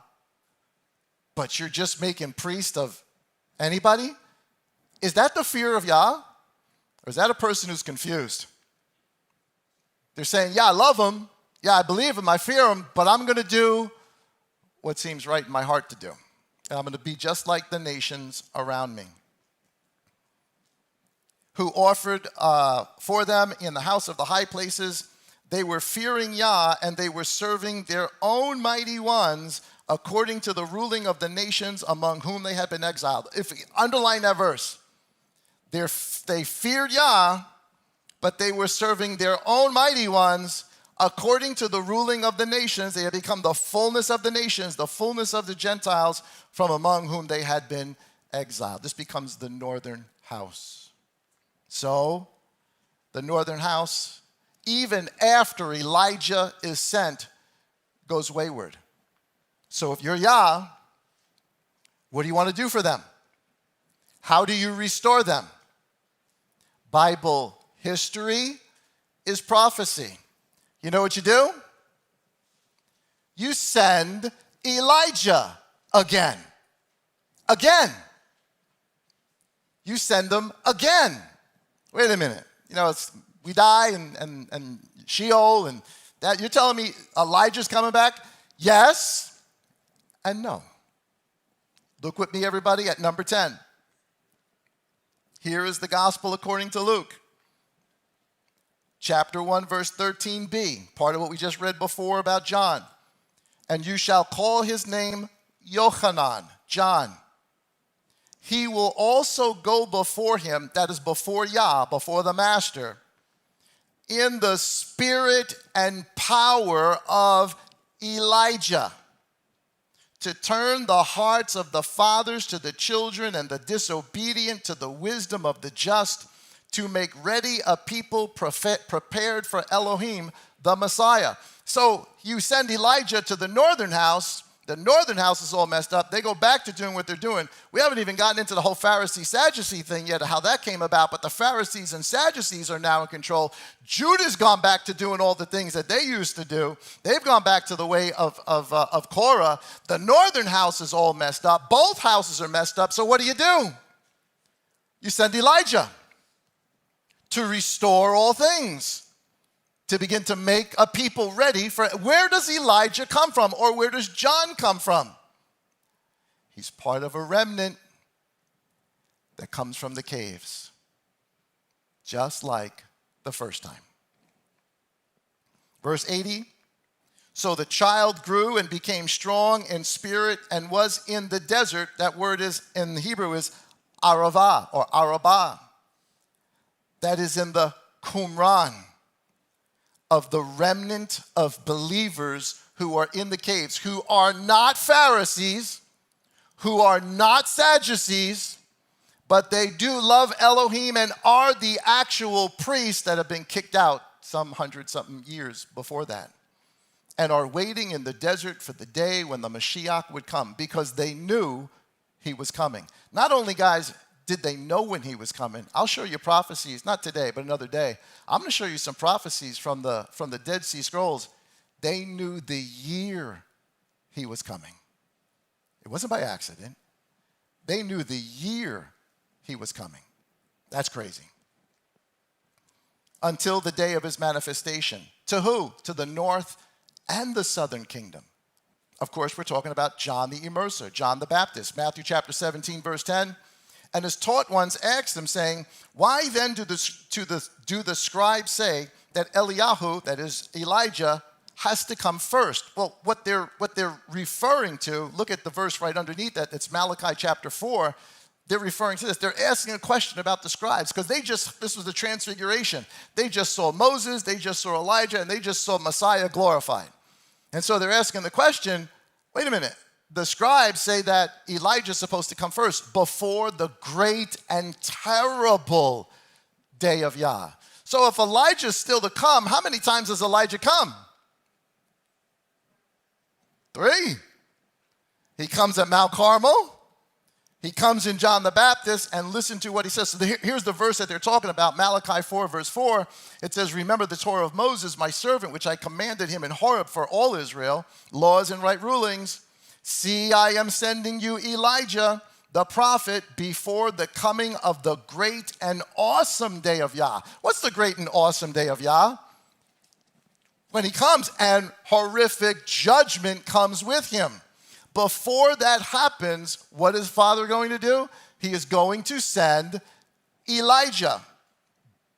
but you're just making priests of anybody? Is that the fear of Yah? Or is that a person who's confused? They're saying, yeah, I love him. Yeah, I believe him. I fear him. But I'm going to do what seems right in my heart to do. And I'm going to be just like the nations around me, who offered for them in the house of the high places. They were fearing Yah, and they were serving their own mighty ones according to the ruling of the nations among whom they had been exiled. If you underline that verse, they feared Yah, but they were serving their own mighty ones according to the ruling of the nations. They had become the fullness of the nations, the fullness of the Gentiles from among whom they had been exiled. This becomes the northern house. So, the northern house, even after Elijah is sent, goes wayward. So if you're Yah, what do you want to do for them? How do you restore them? Bible history is prophecy. You know what you do? You send Elijah again. Again. You send them again. Wait a minute. You know, we die and Sheol and that. You're telling me Elijah's coming back? Yes and no. Look with me, everybody, at number 10. Here is the gospel according to Luke. Chapter 1, verse 13b, part of what we just read before about John. And you shall call his name Yochanan, John. He will also go before him, that is before Yah, before the Master, in the spirit and power of Elijah, to turn the hearts of the fathers to the children and the disobedient to the wisdom of the just, to make ready a people prepared for Elohim, the Messiah. So you send Elijah to the northern house. The northern house is all messed up. They go back to doing what they're doing. We haven't even gotten into the whole Pharisee-Sadducee thing yet, how that came about, but the Pharisees and Sadducees are now in control. Judah's gone back to doing all the things that they used to do. They've gone back to the way of Korah. The northern house is all messed up. Both houses are messed up. So what do? You send Elijah to restore all things, to begin to make a people ready for. Where does Elijah come from, or where does John come from? He's part of a remnant that comes from the caves, just like the first time. Verse 80, so the child grew and became strong in spirit and was in the desert. That word is in Hebrew is Arava or Arabah. That is in the Qumran of the remnant of believers who are in the caves, who are not Pharisees, who are not Sadducees, but they do love Elohim and are the actual priests that have been kicked out some 100-something years before that, and are waiting in the desert for the day when the Mashiach would come, because they knew he was coming. Not only, guys, did they know when he was coming? I'll show you prophecies, not today, but another day. I'm going to show you some prophecies from the Dead Sea Scrolls. They knew the year he was coming. It wasn't by accident. They knew the year he was coming. That's crazy. Until the day of his manifestation. To who? To the north and the southern kingdom. Of course, we're talking about John the Immerser, John the Baptist. Matthew chapter 17, verse 10. And his taught ones asked him, saying, why then do the scribes say that Eliyahu, that is Elijah, has to come first? Well, what they're referring to, look at the verse right underneath that, it's Malachi chapter 4. They're referring to this. They're asking a question about the scribes, because this was the transfiguration. They just saw Moses, they just saw Elijah, and they just saw Messiah glorified. And so they're asking the question, wait a minute. The scribes say that Elijah is supposed to come first before the great and terrible day of Yah. So if Elijah is still to come, how many times does Elijah come? 3. He comes at Mount Carmel. He comes in John the Baptist, and listen to what he says. So here's the verse that they're talking about, Malachi 4, verse 4. It says, remember the Torah of Moses, my servant, which I commanded him in Horeb for all Israel, laws and right rulings. See, I am sending you Elijah, the prophet, before the coming of the great and awesome day of Yah. What's the great and awesome day of Yah? When he comes, and horrific judgment comes with him. Before that happens, what is Father going to do? He is going to send Elijah.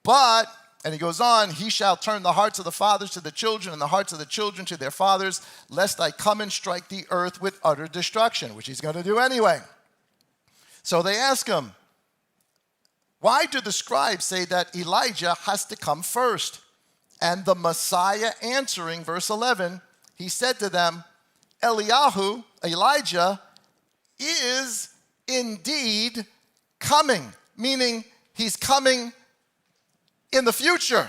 But, and he goes on, he shall turn the hearts of the fathers to the children and the hearts of the children to their fathers, lest I come and strike the earth with utter destruction, which he's going to do anyway. So they ask him, why do the scribes say that Elijah has to come first? And the Messiah answering, verse 11, he said to them, Eliyahu, Elijah, is indeed coming, meaning he's coming in the future.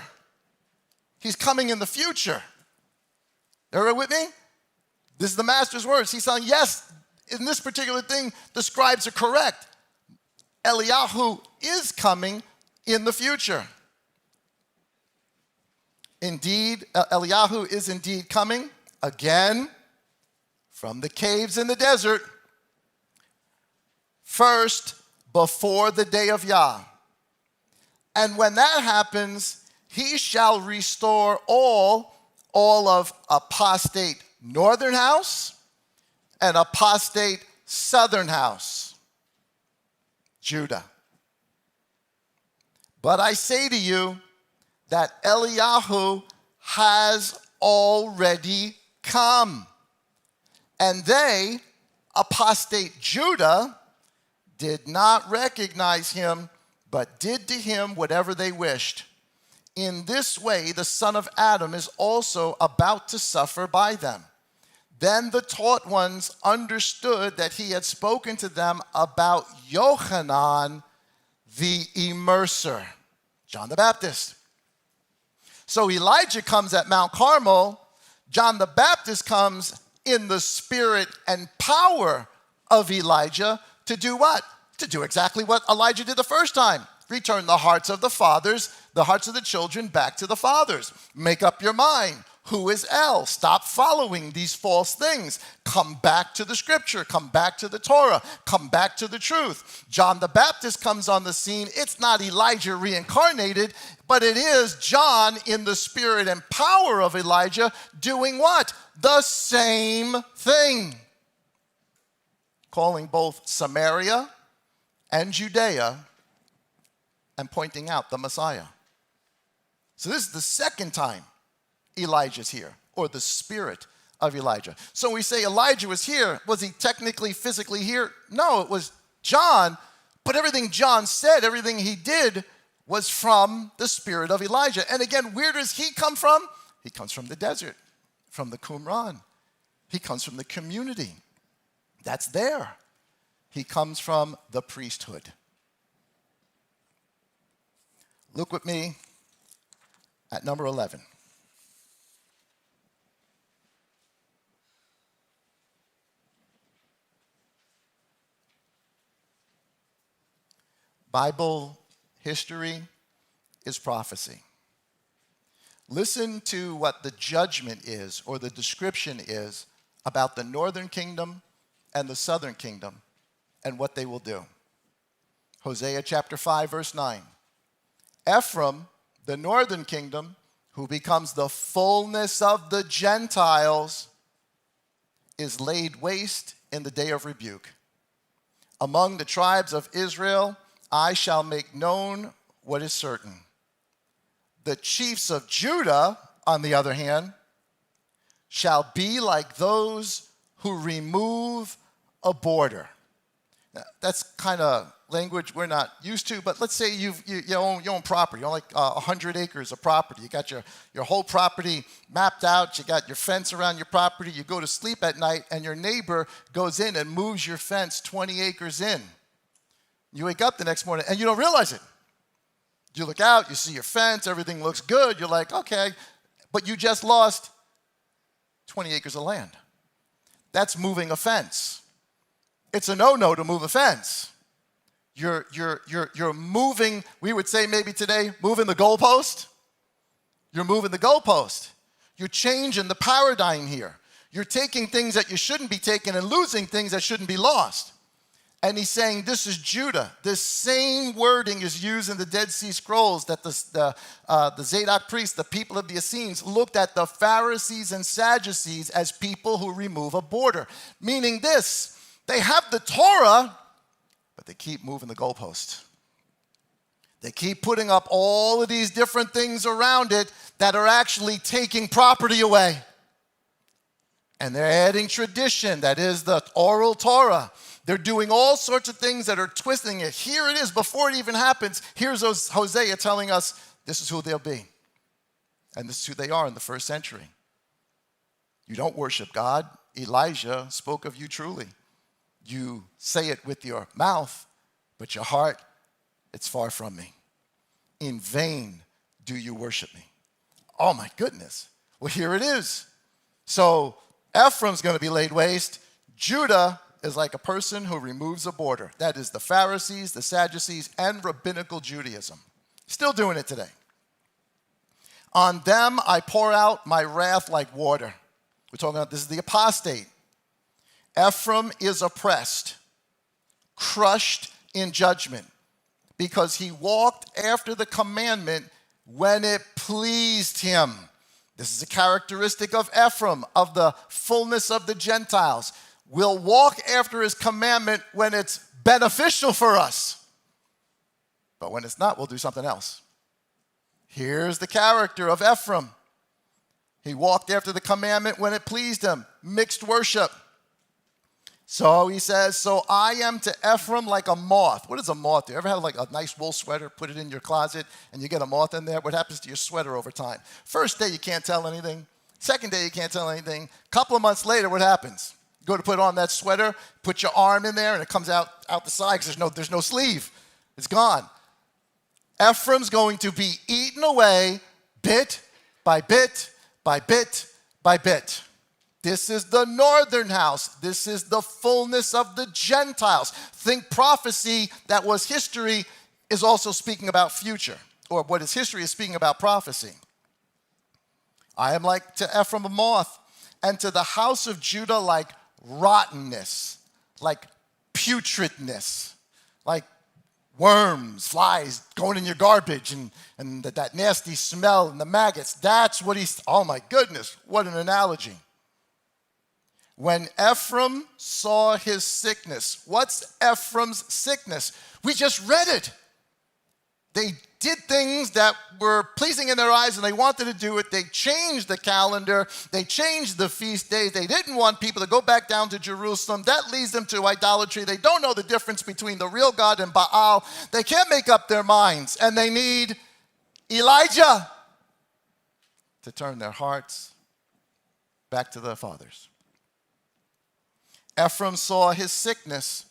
He's coming in the future. Everybody with me? This is the master's words. He's saying, yes, in this particular thing, the scribes are correct. Eliyahu is coming in the future. Indeed, Eliyahu is indeed coming again from the caves in the desert, first before the day of Yah. And when that happens, he shall restore all of apostate northern house and apostate southern house, Judah. But I say to you that Eliyahu has already come. And they, apostate Judah, did not recognize him, but did to him whatever they wished. In this way, the son of Adam is also about to suffer by them. Then the taught ones understood that he had spoken to them about Yochanan the immerser, John the Baptist. So Elijah comes at Mount Carmel. John the Baptist comes in the spirit and power of Elijah to do what? To do exactly what Elijah did the first time. Return the hearts of the fathers, the hearts of the children back to the fathers. Make up your mind. Who is El? Stop following these false things. Come back to the scripture. Come back to the Torah. Come back to the truth. John the Baptist comes on the scene. It's not Elijah reincarnated, but it is John in the spirit and power of Elijah doing what? The same thing. Calling both Samaria and Judea and pointing out the Messiah. So this is the second time Elijah's here, or the spirit of Elijah. So we say Elijah was here. Was he technically, physically here? No, it was John, but everything John said, everything he did was from the spirit of Elijah. And again, where does he come from? He comes from the desert, from the Qumran. He comes from the community. That's there. He comes from the priesthood. Look with me at number 11. Bible history is prophecy. Listen to what the judgment is, or the description is, about the northern kingdom and the southern kingdom and what they will do. Hosea chapter 5, verse 9. Ephraim, the northern kingdom, who becomes the fullness of the Gentiles, is laid waste in the day of rebuke. Among the tribes of Israel, I shall make known what is certain. The chiefs of Judah, on the other hand, shall be like those who remove a border. Now, that's kind of language we're not used to, but let's say you own property. You own like 100 acres of property. You got your whole property mapped out. You got your fence around your property. You go to sleep at night, and your neighbor goes in and moves your fence 20 acres in. You wake up the next morning, and you don't realize it. You look out, you see your fence, everything looks good. You're like, okay, but you just lost 20 acres of land. That's moving a fence. It's a no-no to move a fence. You're moving, we would say maybe today, moving the goalpost. You're moving the goalpost. You're changing the paradigm here. You're taking things that you shouldn't be taking and losing things that shouldn't be lost. And he's saying, this is Judah. This same wording is used in the Dead Sea Scrolls that the Zadok priests, the people of the Essenes, looked at the Pharisees and Sadducees as people who remove a border. Meaning this, they have the Torah, but they keep moving the goalpost. They keep putting up all of these different things around it that are actually taking property away. And they're adding tradition, that is the oral Torah. They're doing all sorts of things that are twisting it. Here it is, before it even happens. Here's Hosea telling us this is who they'll be. And this is who they are in the first century. You don't worship God. Elijah spoke of you truly. You say it with your mouth, but your heart, it's far from me. In vain do you worship me. Oh my goodness. Well, here it is. So Ephraim's going to be laid waste. Judah is like a person who removes a border. That is the Pharisees, the Sadducees, and rabbinical Judaism. Still doing it today. On them I pour out my wrath like water. We're talking about this is the apostate. Ephraim is oppressed, crushed in judgment, because he walked after the commandment when it pleased him. This is a characteristic of Ephraim, of the fullness of the Gentiles. We'll walk after his commandment when it's beneficial for us. But when it's not, we'll do something else. Here's the character of Ephraim. He walked after the commandment when it pleased him, mixed worship. So he says, so I am to Ephraim like a moth. What is a moth do? You ever have like a nice wool sweater, put it in your closet, and you get a moth in there? What happens to your sweater over time? First day, you can't tell anything. Second day, you can't tell anything. Couple of months later, what happens? You go to put on that sweater, put your arm in there, and it comes out the side because there's no sleeve. It's gone. Ephraim's going to be eaten away bit by bit by bit by bit. This is the northern house. This is the fullness of the Gentiles. Think prophecy that was history is also speaking about future, or what is history is speaking about prophecy. I am like to Ephraim a moth, and to the house of Judah like rottenness, like putridness, like worms, flies going in your garbage, and that nasty smell and the maggots. That's what oh my goodness, what an analogy. When Ephraim saw his sickness, what's Ephraim's sickness? We just read it. They did things that were pleasing in their eyes and they wanted to do it. They changed the calendar. They changed the feast days. They didn't want people to go back down to Jerusalem. That leads them to idolatry. They don't know the difference between the real God and Baal. They can't make up their minds, and they need Elijah to turn their hearts back to their fathers. Ephraim saw his sickness,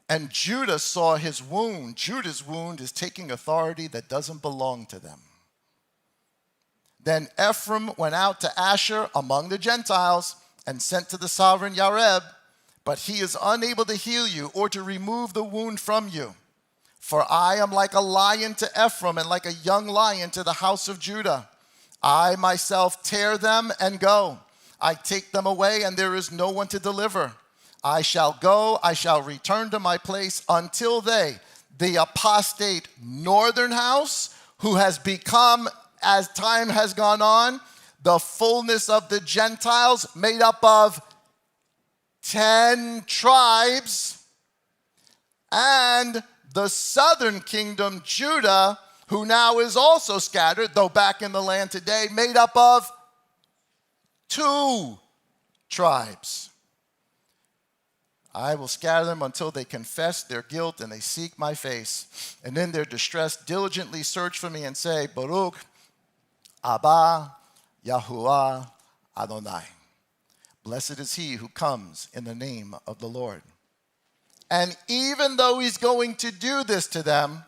and Judah saw his wound. Judah's wound is taking authority that doesn't belong to them. Then Ephraim went out to Asher among the Gentiles and sent to the sovereign Yareb, but he is unable to heal you or to remove the wound from you. For I am like a lion to Ephraim and like a young lion to the house of Judah. I myself tear them and go. I take them away, and there is no one to deliver. I shall go, I shall return to my place until they, the apostate northern house, who has become, as time has gone on, the fullness of the Gentiles, made up of 10 tribes, and the southern kingdom, Judah, who now is also scattered, though back in the land today, made up of 2 tribes. I will scatter them until they confess their guilt and they seek my face. And in their distress diligently search for me and say, Baruch Abba Yahuwah Adonai. Blessed is he who comes in the name of the Lord. And even though he's going to do this to them,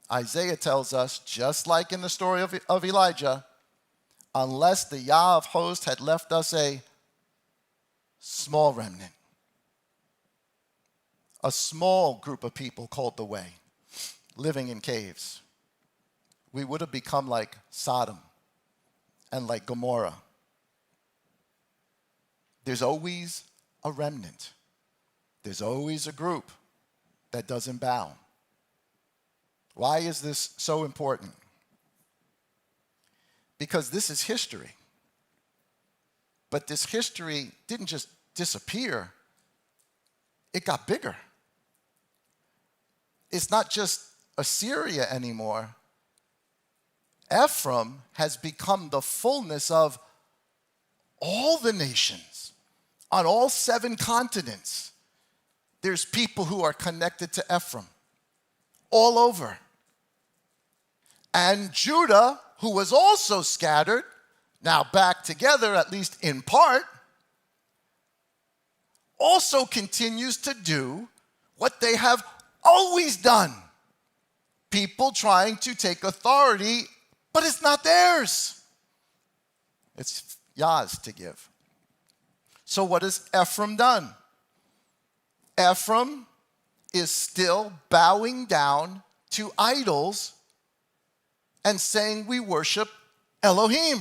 Isaiah tells us, just like in the story of Elijah, unless the Yah of hosts had left us a small remnant, a small group of people called the way, living in caves, we would have become like Sodom and like Gomorrah. There's always a remnant. There's always a group that doesn't bow. Why is this so important? Because this is history. But this history didn't just disappear, it got bigger. It's not just Assyria anymore. Ephraim has become the fullness of all the nations on all 7 continents. There's people who are connected to Ephraim all over. And Judah, who was also scattered, now back together, at least in part, also continues to do what they have always done. People trying to take authority, but it's not theirs. It's Yah's to give. So what has Ephraim done? Ephraim is still bowing down to idols and saying we worship Elohim.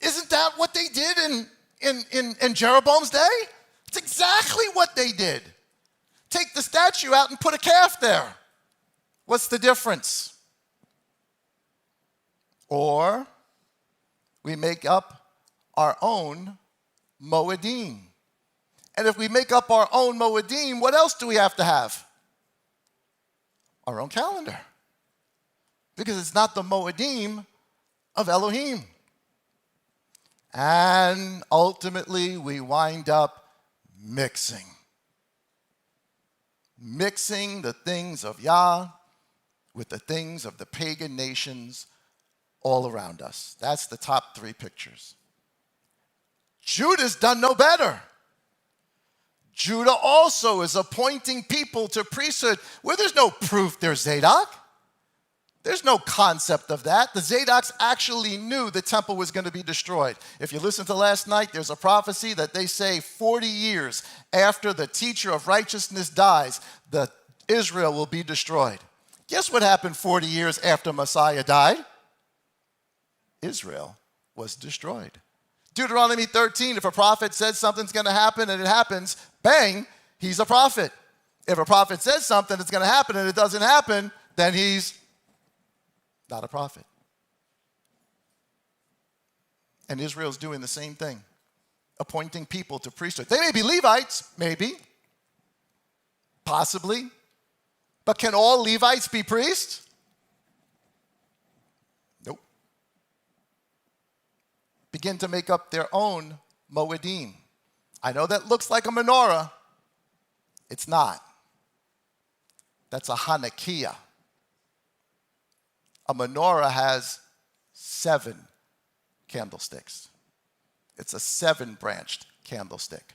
Isn't that what they did in Jeroboam's day? It's exactly what they did. Take the statue out and put a calf there. What's the difference? Or we make up our own Moedim. And if we make up our own Moedim, what else do we have to have? Our own calendar. because it's not the Moedim of Elohim. And ultimately, we wind up mixing the things of Yah with the things of the pagan nations all around us. That's the top three pictures. Judah's done no better. Judah also is appointing people to priesthood where there's no proof there's Zadok. There's no concept of that. The Zadoks actually knew the temple was going to be destroyed. If you listen to last night, there's a prophecy that they say 40 years after the teacher of righteousness dies, Israel will be destroyed. Guess what happened 40 years after Messiah died? Israel was destroyed. Deuteronomy 13, if a prophet says something's going to happen and it happens, bang, he's a prophet. If a prophet says something that's going to happen and it doesn't happen, then he's not a prophet. And Israel's doing the same thing, appointing people to priesthood. They may be Levites, maybe, possibly, but can all Levites be priests? Nope. Begin to make up their own Moedim. I know that looks like a menorah. It's not. That's a Hanukkah. A menorah has 7 candlesticks. It's a 7-branched candlestick.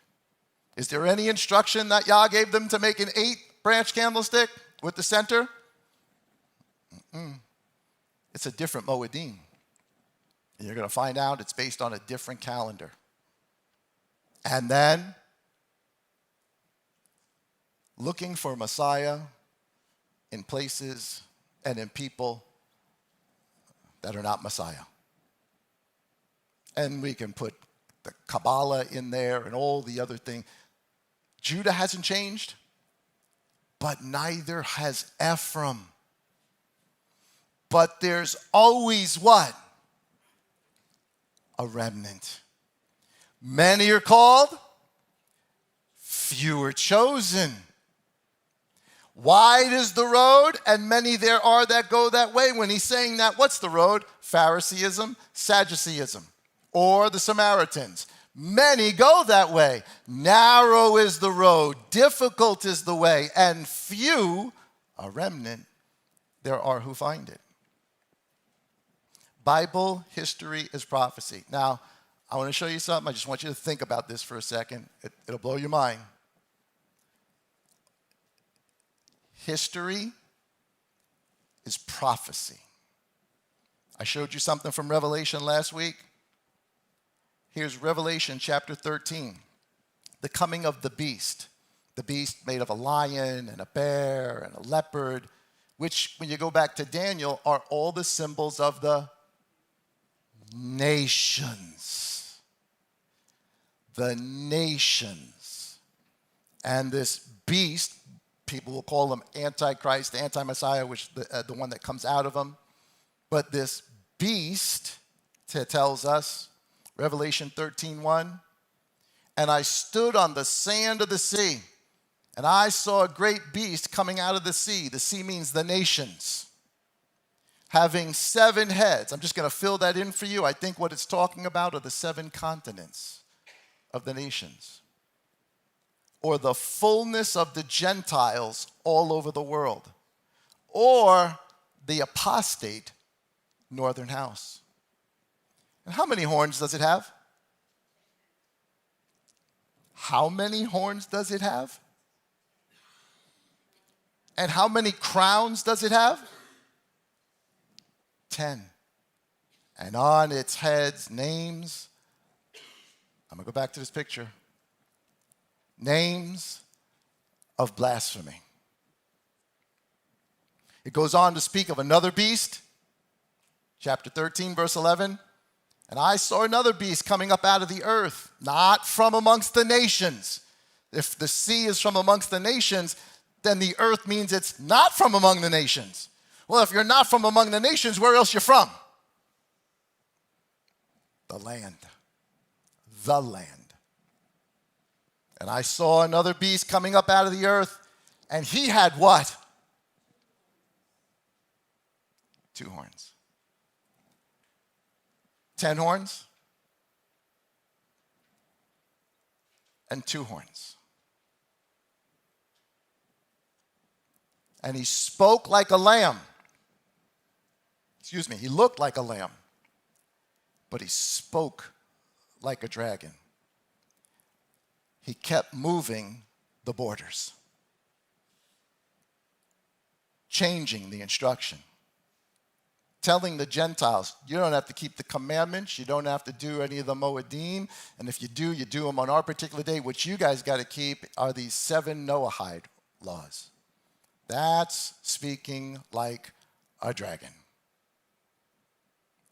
Is there any instruction that Yah gave them to make an 8-branch candlestick with the center? It's a different Moedim. And you're going to find out it's based on a different calendar. And then, looking for Messiah in places and in people that are not Messiah. And we can put the Kabbalah in there and all the other things. Judah hasn't changed, but neither has Ephraim. But there's always what? A remnant. Many are called, few are chosen. Wide is the road, and many there are that go that way. When he's saying that, what's the road? Phariseeism, Sadduceeism, or the Samaritans. Many go that way. Narrow is the road, difficult is the way, and few, a remnant, there are who find it. Bible history is prophecy. Now, I want to show you something. I just want you to think about this for a second. It'll blow your mind. History is prophecy. I showed you something from Revelation last week. Here's Revelation chapter 13, the coming of the beast made of a lion and a bear and a leopard, which, when you go back to Daniel, are all the symbols of the nations. The nations. And this beast, people will call him Antichrist, anti-Messiah, which the one that comes out of him. But this beast tells us, Revelation 13:1, and I stood on the sand of the sea, and I saw a great beast coming out of the sea. The sea means the nations, having 7 heads. I'm just going to fill that in for you. I think what it's talking about are the 7 continents of the nations, or the fullness of the Gentiles all over the world, or the apostate northern house. And how many horns does it have? How many horns does it have? And how many crowns does it have? 10. And on its heads, names. I'm going to go back to this picture. Names of blasphemy. It goes on to speak of another beast. Chapter 13, verse 11. And I saw another beast coming up out of the earth, not from amongst the nations. If the sea is from amongst the nations, then the earth means it's not from among the nations. Well, if you're not from among the nations, where else you from? The land. The land. And I saw another beast coming up out of the earth, and he had what? 2 horns. 10 horns and 2 horns. And he spoke like a lamb. Excuse me, he looked like a lamb, but he spoke like a dragon. He kept moving the borders, changing the instruction, telling the Gentiles, you don't have to keep the commandments, you don't have to do any of the Moedim, and if you do them on our particular day. What you guys got to keep are these 7 Noahide laws. That's speaking like a dragon.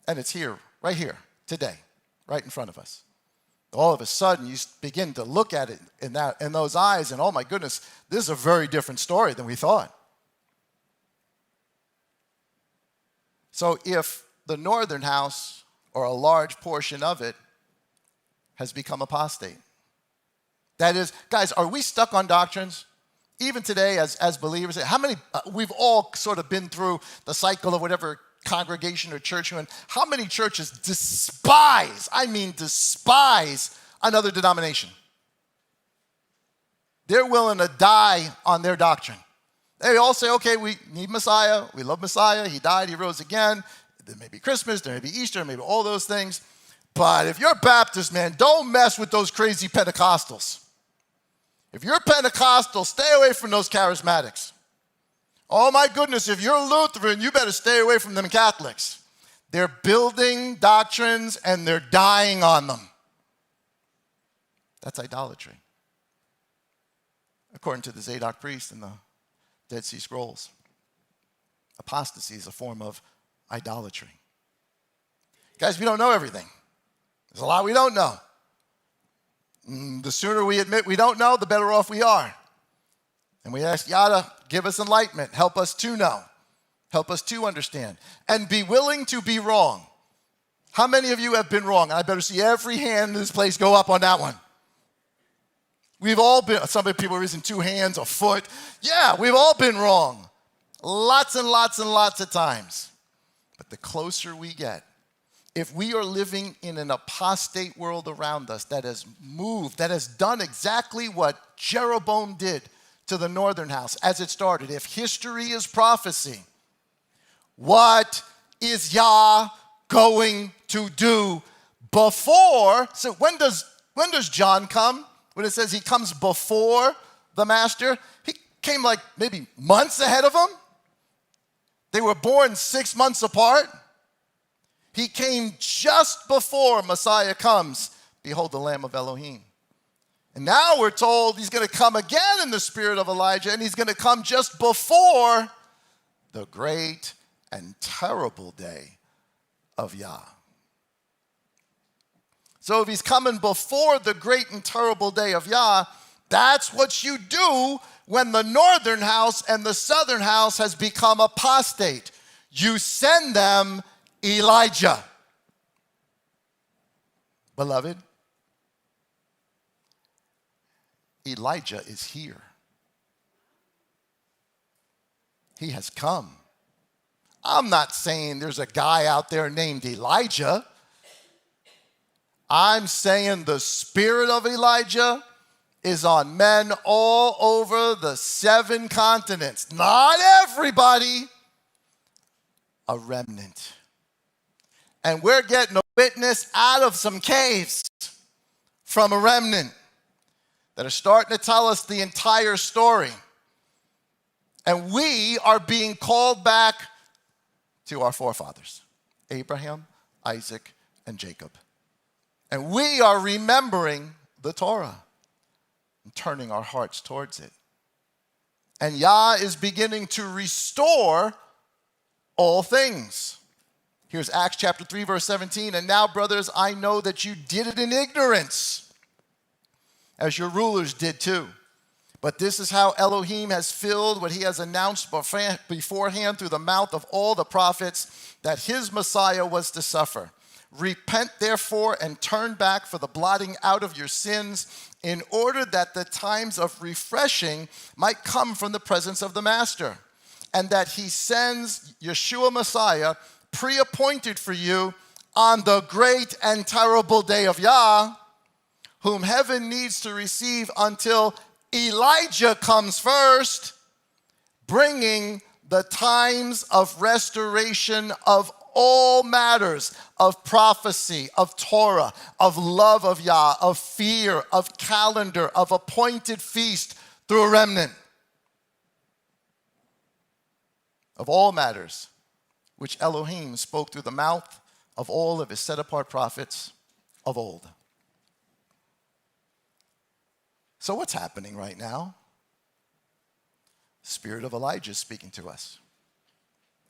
And it's here, right here, today, right in front of us. All of a sudden, you begin to look at it in those eyes, and oh my goodness, this is a very different story than we thought. So if the northern house, or a large portion of it, has become apostate, that is, guys, are we stuck on doctrines? Even today, as believers, how many, we've all sort of been through the cycle of whatever congregation or church you're in. How many churches despise another denomination? They're willing to die on their doctrine. They all say, okay, we need Messiah, we love Messiah, he died, he rose again. There may be Christmas, there may be Easter, maybe all those things. But if you're Baptist, man, don't mess with those crazy Pentecostals. If you're Pentecostal, stay away from those charismatics. Oh my goodness, if you're Lutheran, you better stay away from them Catholics. They're building doctrines and they're dying on them. That's idolatry, according to the Zadok priest in the Dead Sea Scrolls. Apostasy is a form of idolatry. Guys, we don't know everything. There's a lot we don't know. The sooner we admit we don't know, the better off we are. And we ask Yah to give us enlightenment, help us to know, help us to understand, and be willing to be wrong. How many of you have been wrong? I better see every hand in this place go up on that one. We've all been, some people are raising 2 hands, a foot. Yeah, we've all been wrong. Lots and lots and lots of times. But the closer we get, if we are living in an apostate world around us that has moved, that has done exactly what Jeroboam did to the northern house as it started, if history is prophecy, what is Yah going to do before? So when does John come? When it says he comes before the master, he came like maybe months ahead of him. They were born 6 months apart. He came just before Messiah comes. Behold, the Lamb of Elohim. And now we're told he's going to come again in the spirit of Elijah, and he's going to come just before the great and terrible day of Yah. So if he's coming before the great and terrible day of Yah, that's what you do when the northern house and the southern house has become apostate. You send them Elijah. Beloved, Elijah is here. He has come. I'm not saying there's a guy out there named Elijah. I'm saying the spirit of Elijah is on men all over the 7 continents. Not everybody, a remnant. And we're getting a witness out of some caves from a remnant that are starting to tell us the entire story. And we are being called back to our forefathers, Abraham, Isaac, and Jacob. And we are remembering the Torah and turning our hearts towards it. And Yah is beginning to restore all things. Here's Acts chapter 3, verse 17. And now, brothers, I know that you did it in ignorance, as your rulers did too. But this is how Elohim has filled what he has announced beforehand through the mouth of all the prophets, that his Messiah was to suffer. Repent, therefore, and turn back for the blotting out of your sins, in order that the times of refreshing might come from the presence of the Master, and that he sends Yeshua Messiah, pre-appointed for you on the great and terrible day of Yah, whom heaven needs to receive until Elijah comes first, bringing the times of restoration of all matters, of prophecy, of Torah, of love of Yah, of fear, of calendar, of appointed feast through a remnant. Of all matters, which Elohim spoke through the mouth of all of his set-apart prophets of old. So what's happening right now? The spirit of Elijah is speaking to us.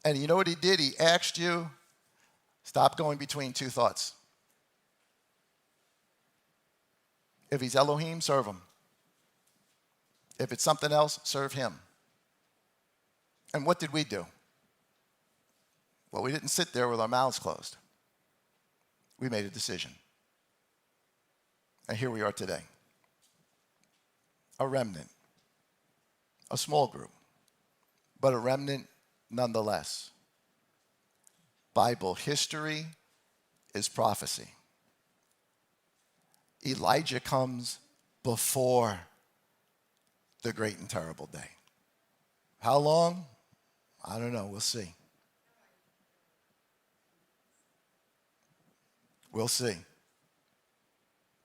And you know what he did? He asked you, stop going between two thoughts. If he's Elohim, serve him. If it's something else, serve him. And what did we do? Well, we didn't sit there with our mouths closed. We made a decision. And here we are today. A remnant. A small group. But a remnant nonetheless. Bible history is prophecy. Elijah comes before the great and terrible day. How long? I don't know. We'll see. We'll see.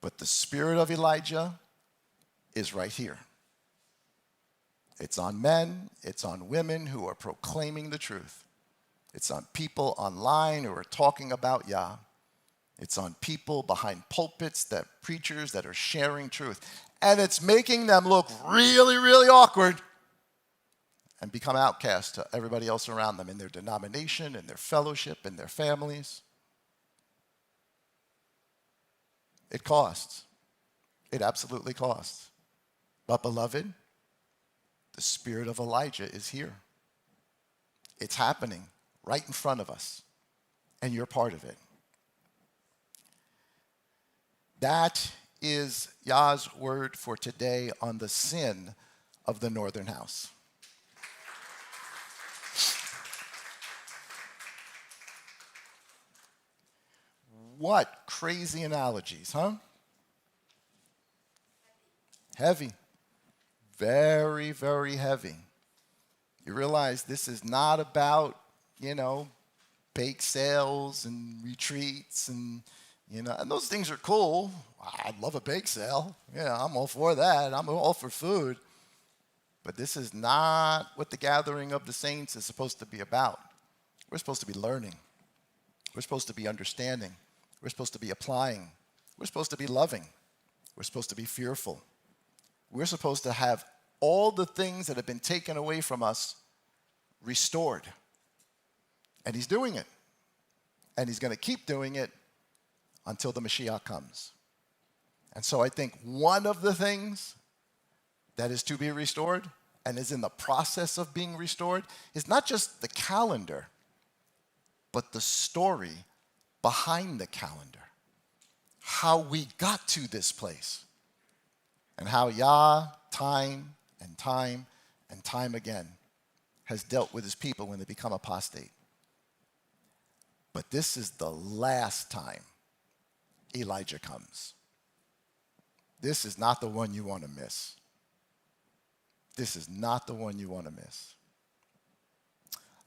But the spirit of Elijah is right here. It's on men, it's on women who are proclaiming the truth. It's on people online who are talking about Yah. It's on people behind pulpits, preachers that are sharing truth. And it's making them look really, really awkward and become outcasts to everybody else around them in their denomination, in their fellowship, in their families. It costs. It absolutely costs. But beloved, the spirit of Elijah is here. It's happening right in front of us, and you're part of it. That is Yah's word for today on the sin of the northern house. What crazy analogies, huh? Heavy. Very, very heavy. You realize this is not about, bake sales and retreats and those things are cool. I'd love a bake sale. Yeah, I'm all for that. I'm all for food. But this is not what the gathering of the saints is supposed to be about. We're supposed to be learning. We're supposed to be understanding. We're supposed to be applying. We're supposed to be loving. We're supposed to be fearful. We're supposed to have all the things that have been taken away from us restored. And he's doing it. And he's going to keep doing it until the Mashiach comes. And so I think one of the things that is to be restored and is in the process of being restored is not just the calendar, but the story behind the calendar. How we got to this place. And how Yah, time and time and time again, has dealt with his people when they become apostate. But this is the last time Elijah comes. This is not the one you want to miss. This is not the one you want to miss.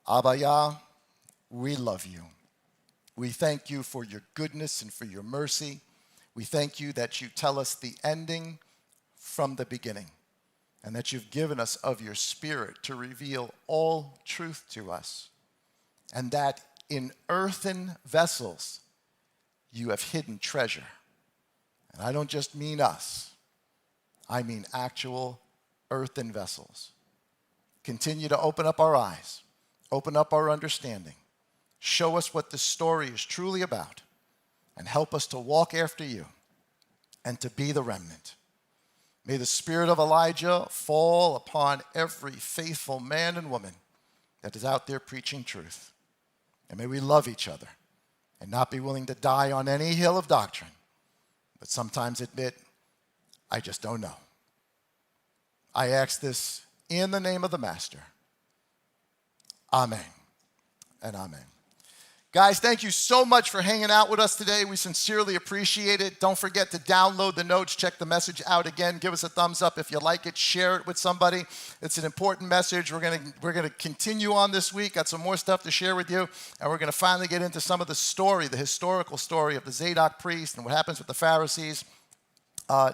Abba Yah, we love you. We thank you for your goodness and for your mercy. We thank you that you tell us the ending from the beginning, and that you've given us of your spirit to reveal all truth to us, and that in earthen vessels you have hidden treasure. And I don't just mean us, I mean actual earthen vessels. Continue to open up our eyes, open up our understanding, show us what this story is truly about, and help us to walk after you and to be the remnant. May the spirit of Elijah fall upon every faithful man and woman that is out there preaching truth. And may we love each other and not be willing to die on any hill of doctrine, but sometimes admit, I just don't know. I ask this in the name of the Master, Amen and amen. Guys, thank you so much for hanging out with us today. We sincerely appreciate it. Don't forget to download the notes, check the message out again. Give us a thumbs up if you like it. Share it with somebody. It's an important message. We're gonna continue on this week. Got some more stuff to share with you, and we're gonna finally get into some of the story, the historical story of the Zadok priest and what happens with the Pharisees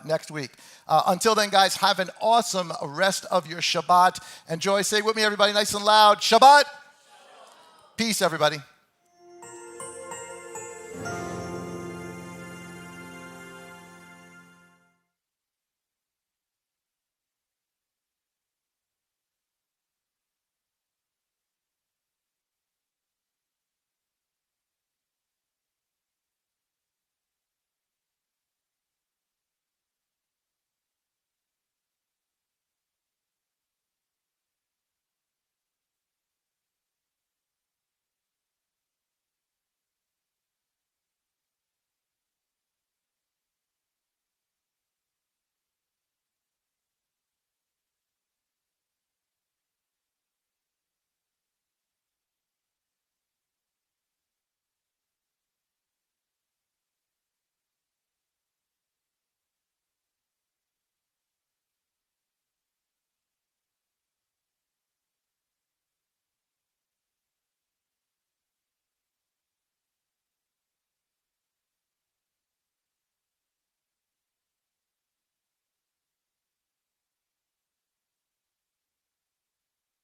next week. Until then, guys, have an awesome rest of your Shabbat. Enjoy. Say it with me, everybody, nice and loud. Shabbat. Peace, everybody.